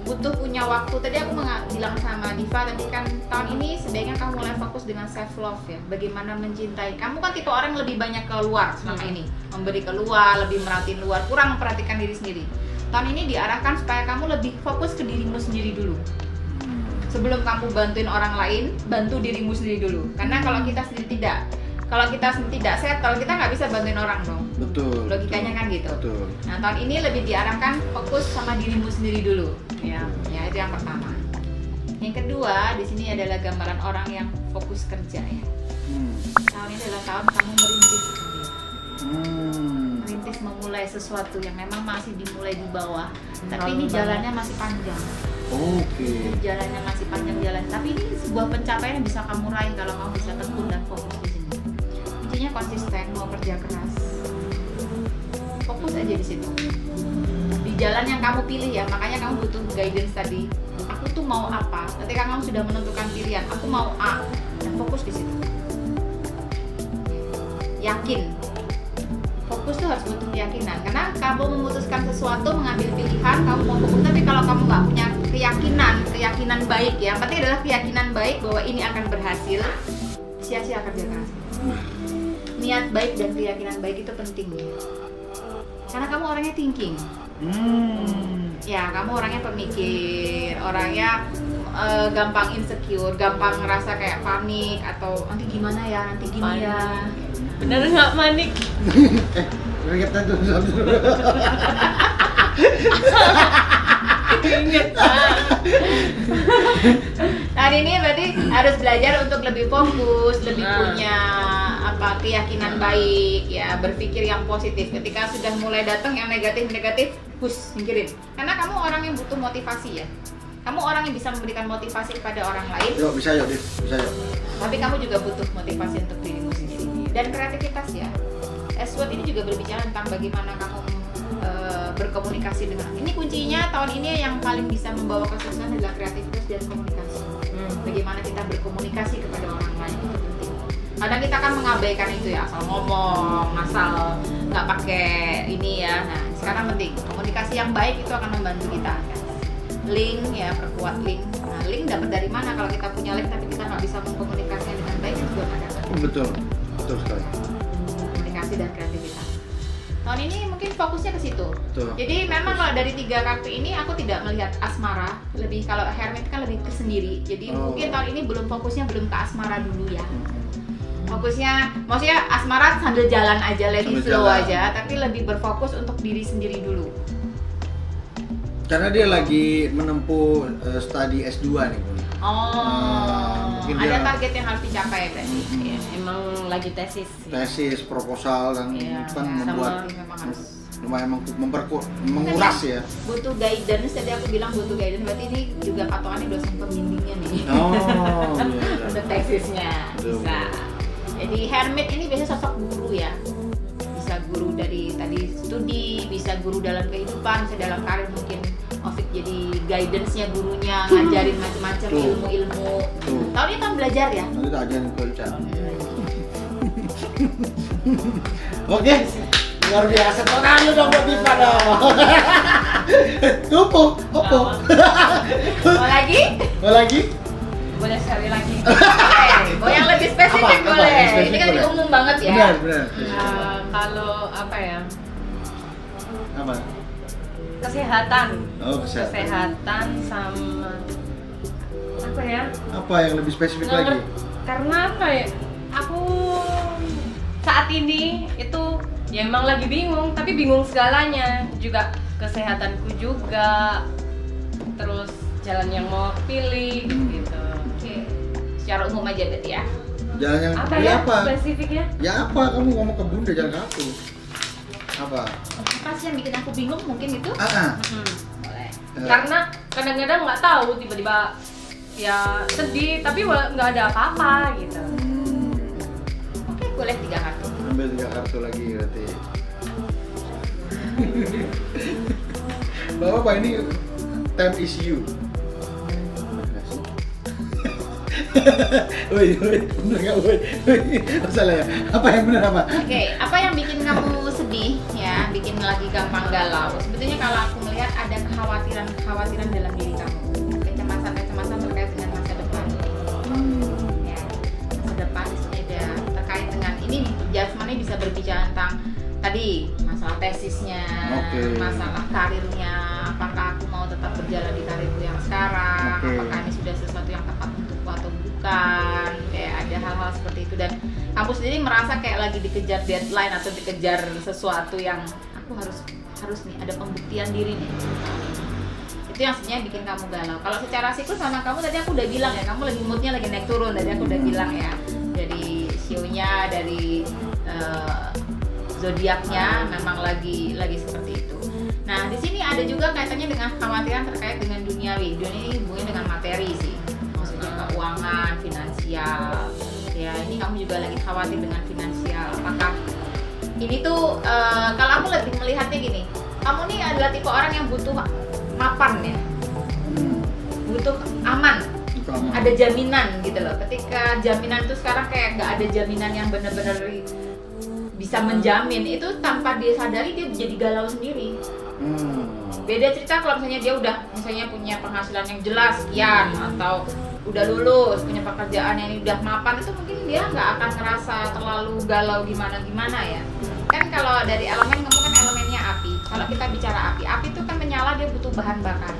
Speaker 1: butuh punya waktu. Tadi aku bilang sama Diva tadi kan tahun ini sebaiknya kamu mulai fokus dengan self love ya. Bagaimana mencintai. Kamu kan tipe orang yang lebih banyak keluar selama ini, memberi keluar, lebih merhatiin luar, kurang memperhatikan diri sendiri. Tahun ini diarahkan supaya kamu lebih fokus ke dirimu sendiri dulu. Sebelum kamu bantuin orang lain, bantu dirimu sendiri dulu. Karena kalau kita sendiri tidak settle, kita nggak bisa bantuin orang dong.
Speaker 2: Betul.
Speaker 1: Logikanya kan gitu.
Speaker 2: Betul.
Speaker 1: Nah, tahun ini lebih diarahkan fokus sama dirimu sendiri dulu. Ya itu yang pertama. Yang kedua, di sini adalah gambaran orang yang fokus kerja ya. Tahun ini adalah tahun kamu merintis karir. Merintis memulai sesuatu yang memang masih dimulai di bawah, tapi ini jalannya masih panjang.
Speaker 2: Oke.
Speaker 1: Jalannya masih panjang jalan, tapi ini sebuah pencapaian yang bisa kamu raih kalau kamu bisa tekun dan fokus di sini. Intinya konsisten, mau kerja keras, fokus aja di situ. Di jalan yang kamu pilih ya, makanya kamu butuh guidance tadi. Aku tuh mau apa? Ketika kamu sudah menentukan pilihan, aku mau A, dan fokus di situ. Yakin. Fokus tuh harus butuh keyakinan. Karena kamu memutuskan sesuatu, mengambil pilihan, kamu mau fokus. Tapi kalau kamu nggak punya keyakinan baik ya, yang penting adalah keyakinan baik bahwa ini akan berhasil, sia-sia kerja keras. Niat baik dan keyakinan baik itu penting ya. Karena kamu orangnya thinking. Ya, kamu orangnya pemikir, orangnya gampang insecure, gampang ngerasa kayak panik atau nanti gimana ya, nanti gini ya.
Speaker 3: Bener nggak panik?
Speaker 2: Ingat tuh.
Speaker 3: Ingat.
Speaker 1: Nah ini berarti harus belajar untuk lebih fokus, lebih punya keyakinan baik ya, berpikir yang positif. Ketika sudah mulai datang yang negatif, push, singkirin. Karena kamu orang yang butuh motivasi ya. Kamu orang yang bisa memberikan motivasi kepada orang lain.
Speaker 2: Yuk, bisa yuk.
Speaker 1: Tapi kamu juga butuh motivasi untuk dirimu sendiri. Dan kreativitas ya. S-Word ini juga berbicara tentang bagaimana kamu berkomunikasi dengan. Ini kuncinya tahun ini yang paling bisa membawa kesuksesan adalah kreativitas dan komunikasi. Bagaimana kita berkomunikasi kepada orang lain itu penting. Kadang kita kan mengabaikan itu ya, asal ngomong, asal nggak pakai ini ya. Nah sekarang penting komunikasi yang baik itu akan membantu kita. Link ya, perkuat link. Nah link dapat dari mana? Kalau kita punya link tapi kita nggak bisa mengkomunikasikan dengan baik itu buat apa?
Speaker 2: Betul sekali.
Speaker 1: Komunikasi dan kreativitas. Tahun ini mungkin fokusnya ke situ.
Speaker 2: Betul.
Speaker 1: Jadi memang kalau dari 3 kartu ini aku tidak melihat asmara, lebih kalau Hermit kan lebih ke sendiri. Jadi mungkin tahun ini fokusnya belum ke asmara dulu ya. Fokusnya, maksudnya asmara sambil jalan aja, let it flow aja, tapi lebih berfokus untuk diri sendiri dulu.
Speaker 2: Karena dia lagi menempuh studi S2 nih, Bun.
Speaker 1: Mungkin ada target yang harus dicapai berarti.
Speaker 3: Ya, emang lagi tesis.
Speaker 2: Tesis, proposal dan kan membuat
Speaker 1: memang harus
Speaker 2: lumayan menguras ya.
Speaker 1: Butuh guidance, jadi aku bilang butuh guidance, berarti ini juga patokannya dosen pembimbingnya nih.
Speaker 2: Iya.
Speaker 1: Untuk tesisnya bisa. Jadi Hermit ini biasanya sosok guru ya. Bisa guru dari tadi studi, bisa guru dalam kehidupan, bisa dalam karir mungkin Ovik jadi guidance-nya gurunya, ngajarin macam-macam ilmu-ilmu. Tahun ini kan belajar ya.
Speaker 2: Nanti tak ajarin culture. Oke. Luar biasa. Tangan lu dong buat Diva dong. Tumpuk, opo.
Speaker 1: Mau lagi?
Speaker 3: Boleh sekali lagi.
Speaker 1: Mau yang lebih spesifik
Speaker 2: Apa?
Speaker 1: boleh.
Speaker 2: Spesifik
Speaker 1: Ini kan
Speaker 2: boleh.
Speaker 1: umum banget ya.
Speaker 2: Benar.
Speaker 3: Kalau apa ya?
Speaker 2: Apa?
Speaker 3: Kesehatan.
Speaker 2: Kesehatan.
Speaker 3: Kesehatan sama apa ya?
Speaker 2: Apa yang lebih spesifik
Speaker 3: Nggak
Speaker 2: lagi?
Speaker 3: Karena apa ya? Aku saat ini itu ya emang lagi bingung, tapi bingung segalanya. Juga kesehatanku juga. Terus jalan yang mau aku pilih gitu.
Speaker 1: Oke. Secara umum aja berarti ya.
Speaker 2: Jalan yang
Speaker 3: Apa
Speaker 2: pilih
Speaker 3: ya
Speaker 2: apa?
Speaker 3: spesifiknya?
Speaker 2: Ya apa? Kamu ngomong ke Bunda jalan aku. Apa?
Speaker 1: Apa sih yang bikin aku bingung mungkin itu? Boleh.
Speaker 3: Karena kadang-kadang nggak tahu, tiba-tiba ya sedih tapi nggak ada apa-apa gitu.
Speaker 1: Oke, boleh 3 kartu.
Speaker 2: Ambil 3 kartu lagi berarti. Bapak ini time is you. Woi, bener nggak woi? Masalah ya? Apa yang benar apa?
Speaker 1: Oke, apa yang bikin kamu sedih ya, bikin lagi gampang galau? Sebetulnya kalau aku melihat ada kekhawatiran dalam diri kamu, kecemasan terkait dengan masa depan. Ya, masa depan ada terkait dengan ini nih, jasmani bisa berbicara tentang tadi masalah tesisnya, masalah karirnya, apakah aku mau tetap berjalan di karirku yang sekarang, apakah ini sudah sesuatu yang tepat untukku atau bukan, kayak ada hal-hal seperti itu. Dan kamu sendiri merasa kayak lagi dikejar deadline atau dikejar sesuatu yang aku harus nih ada pembuktian diri nih. Itu yang sebenarnya bikin kamu galau. Kalau secara siklus sama kamu tadi aku udah bilang ya, kamu lagi moodnya lagi naik turun, tadi aku udah bilang ya, dari sionya, dari zodiaknya memang lagi seperti itu. Nah, di sini ada juga kaitannya dengan kekhawatiran terkait dengan duniawi. Dunia ini hubungannya dengan materi sih. Maksudnya keuangan, finansial. Ya, ini kamu juga lagi khawatir dengan finansial. Apakah ini tuh kalau aku lebih melihatnya gini, kamu nih adalah tipe orang yang butuh mapan ya. Butuh aman. Ada jaminan gitu loh. Ketika jaminan itu sekarang kayak nggak ada jaminan yang benar-benar bisa menjamin, itu tanpa dia sadari dia jadi galau sendiri. Beda cerita kalau misalnya dia udah misalnya punya penghasilan yang jelas sekian, atau udah lulus punya pekerjaan yang udah mapan, itu mungkin dia nggak akan ngerasa terlalu galau gimana ya. Kan kalau dari elemen, kamu kan elemennya api. Kalau kita bicara api itu kan menyala, dia butuh bahan bakar.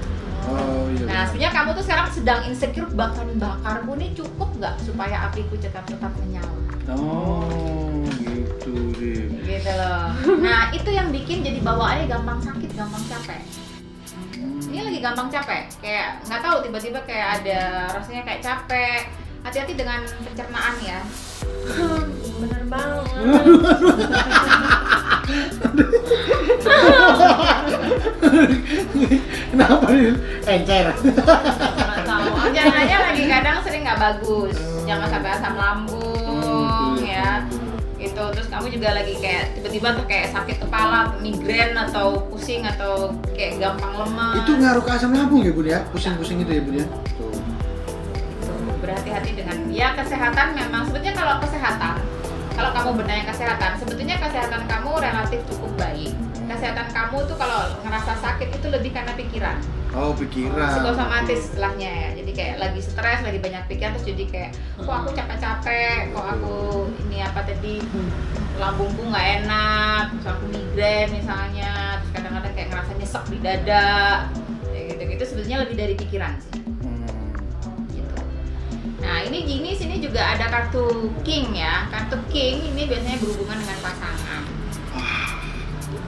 Speaker 2: Oh, iya.
Speaker 1: Nah, sebenarnya kamu tuh sekarang sedang insecure, bahan bakarku ini cukup nggak supaya apiku tetap menyala.
Speaker 2: Oh, gitu deh.
Speaker 1: Gitu loh. Nah, itu yang bikin jadi bawaannya gampang sakit, gampang capek. Ini lagi gampang capek, kayak nggak tahu tiba-tiba kayak ada rasanya kayak capek. Hati-hati dengan pencernaan ya.
Speaker 3: Bener banget.
Speaker 2: Kenapa nih? Encer.
Speaker 3: Nggak tahu.
Speaker 1: Jangan-jangan lagi kadang sering nggak bagus. Jangan sampai asam lambung ya. Gitu. Terus kamu juga lagi kayak tiba-tiba tuh kayak sakit kepala, migrain atau pusing atau kayak gampang lemas.
Speaker 2: Itu ngaruh ke asam lambung ya Bun ya? Pusing-pusing itu ya Bun ya? Tuh.
Speaker 1: Berhati-hati dengan ya kesehatan. Memang sebetulnya kalau kesehatan, kalau kamu bertanya kesehatan, sebetulnya kesehatan kamu relatif cukup baik. Kesehatan kamu tuh kalau ngerasa sakit itu lebih karena pikiran.
Speaker 2: Oh, pikiran.
Speaker 1: Psikosomatis istilahnya ya. Jadi kayak lagi stres, lagi banyak pikiran, terus jadi kayak kok aku capek-capek, kok aku ini apa tadi lambungku nggak enak, terus aku migrain misalnya, terus kadang-kadang kayak ngerasa nyesek di dada, kayak gitu-gitu. Sebetulnya lebih dari pikiran sih. Gitu. Nah ini sini juga ada kartu King ya. Kartu King ini biasanya berhubungan dengan pasangan.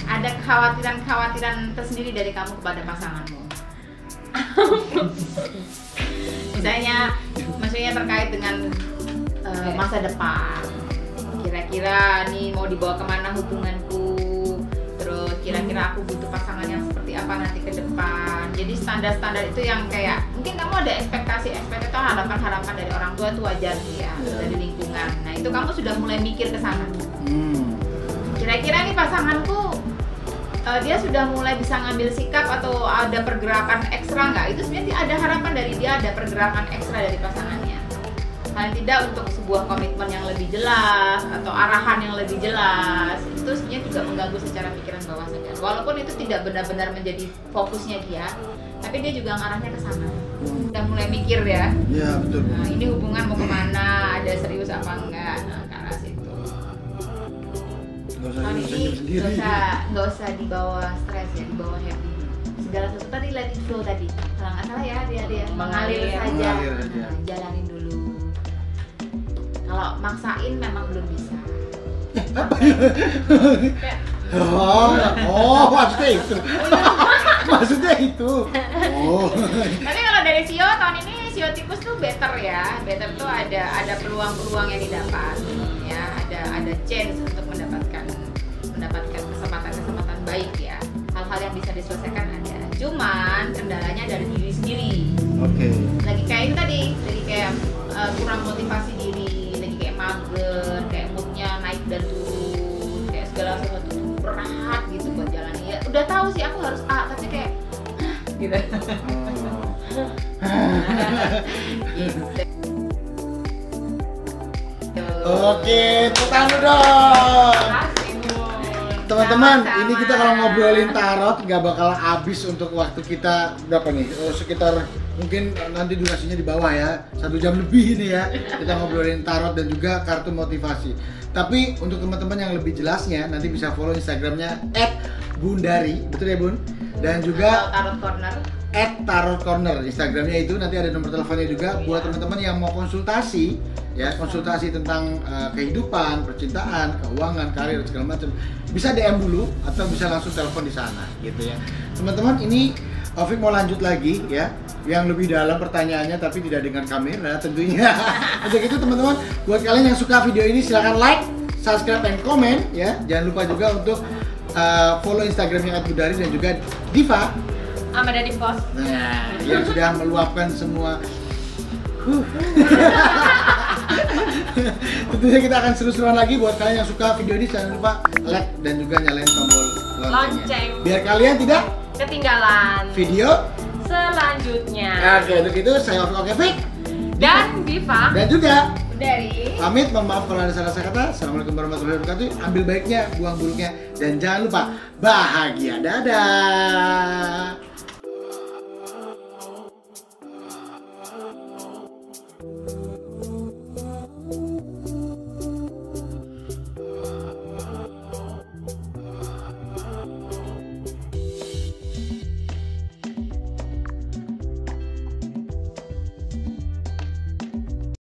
Speaker 1: Ada kekhawatiran tersendiri dari kamu kepada pasanganmu. Maksudnya terkait dengan masa depan. Kira-kira nih mau dibawa kemana hubunganku? Terus kira-kira aku butuh pasangan yang seperti apa nanti ke depan? Jadi standar-standar itu yang kayak mungkin kamu ada ekspektasi atau harapan-harapan dari orang tua itu wajar sih ya, dari lingkungan. Nah itu kamu sudah mulai mikir ke sana. Kira-kira nih pasanganku dia sudah mulai bisa ngambil sikap atau ada pergerakan ekstra nggak? Itu sebenarnya ada harapan dari dia, ada pergerakan ekstra dari pasangannya. Paling tidak untuk sebuah komitmen yang lebih jelas atau arahan yang lebih jelas, itu sebenarnya juga mengganggu secara pikiran bawah sadar. Walaupun itu tidak benar-benar menjadi fokusnya dia, tapi dia juga ngarahnya ke sana. Udah mulai mikir ya.
Speaker 2: Iya betul.
Speaker 1: Nah, ini hubungan mau kemana? Ada serius apa enggak? Nah, ke arah situ. Tahun ini nggak usah dibawa stres ya, dibawa happy. Segala sesuatu tadi let it flow tadi. Kalau nggak salah ya dia mengalir saja. Nah, jalanin dulu. Kalau maksain memang belum bisa.
Speaker 2: Oh, maksudnya itu. Maksudnya itu. Oh.
Speaker 1: Tapi kalau dari Sio tahun ini Sio tikus tuh better ya. Better tuh ada peluang-peluang yang didapat. Ya, ada chance untuk mendapatkan kesempatan baik ya. Hal-hal yang bisa diselesaikan ada. Cuman kendalanya dari diri sendiri.
Speaker 2: Oke.
Speaker 1: Lagi kayak itu tadi, lagi kayak kurang motivasi diri, lagi kayak mager, kayak moodnya naik dan turun, kayak segala sesuatu berat gitu buat jalan. Ya udah tahu sih aku harus A, tapi kayak gitu. Gitu.
Speaker 2: Oke, tepuk tangan dong. Teman-teman, ini kita kalau ngobrolin tarot nggak bakal habis untuk waktu kita berapa nih? Sekitar mungkin nanti durasinya di bawah ya, 1 jam lebih ini ya. Kita ngobrolin tarot dan juga kartu motivasi. Tapi untuk teman-teman yang lebih jelasnya nanti bisa follow Instagramnya @bundari, betul ya Bun? Dan juga
Speaker 1: Tarot Corner.
Speaker 2: @tarot corner Instagramnya itu, nanti ada nomor teleponnya juga buat teman-teman yang mau konsultasi ya, konsultasi tentang kehidupan, percintaan, keuangan, karir segala macam. Bisa DM dulu atau bisa langsung telepon di sana gitu ya. Teman-teman, ini Taufik mau lanjut lagi ya, yang lebih dalam pertanyaannya tapi tidak dengan kamera tentunya. Untuk itu teman-teman, buat kalian yang suka video ini silahkan like, subscribe, dan komen ya. Jangan lupa juga untuk follow Instagramnya @gudari dan juga Diva.
Speaker 3: Amanda di post.
Speaker 2: Nah, yang sudah meluapkan semua. Tentunya kita akan seru-seruan lagi. Buat kalian yang suka video ini jangan lupa like dan juga nyalain tombol loncengnya. Biar kalian tidak
Speaker 3: ketinggalan
Speaker 2: video
Speaker 3: selanjutnya.
Speaker 2: Oke, untuk itu saya Oke Fik
Speaker 3: Dan Diva.
Speaker 2: dan juga
Speaker 1: Dari
Speaker 2: pamit. Mohon maaf kalau ada salah-salah kata. Assalamualaikum warahmatullahi wabarakatuh. Ambil baiknya, buang buruknya, dan jangan lupa bahagia. Dadah.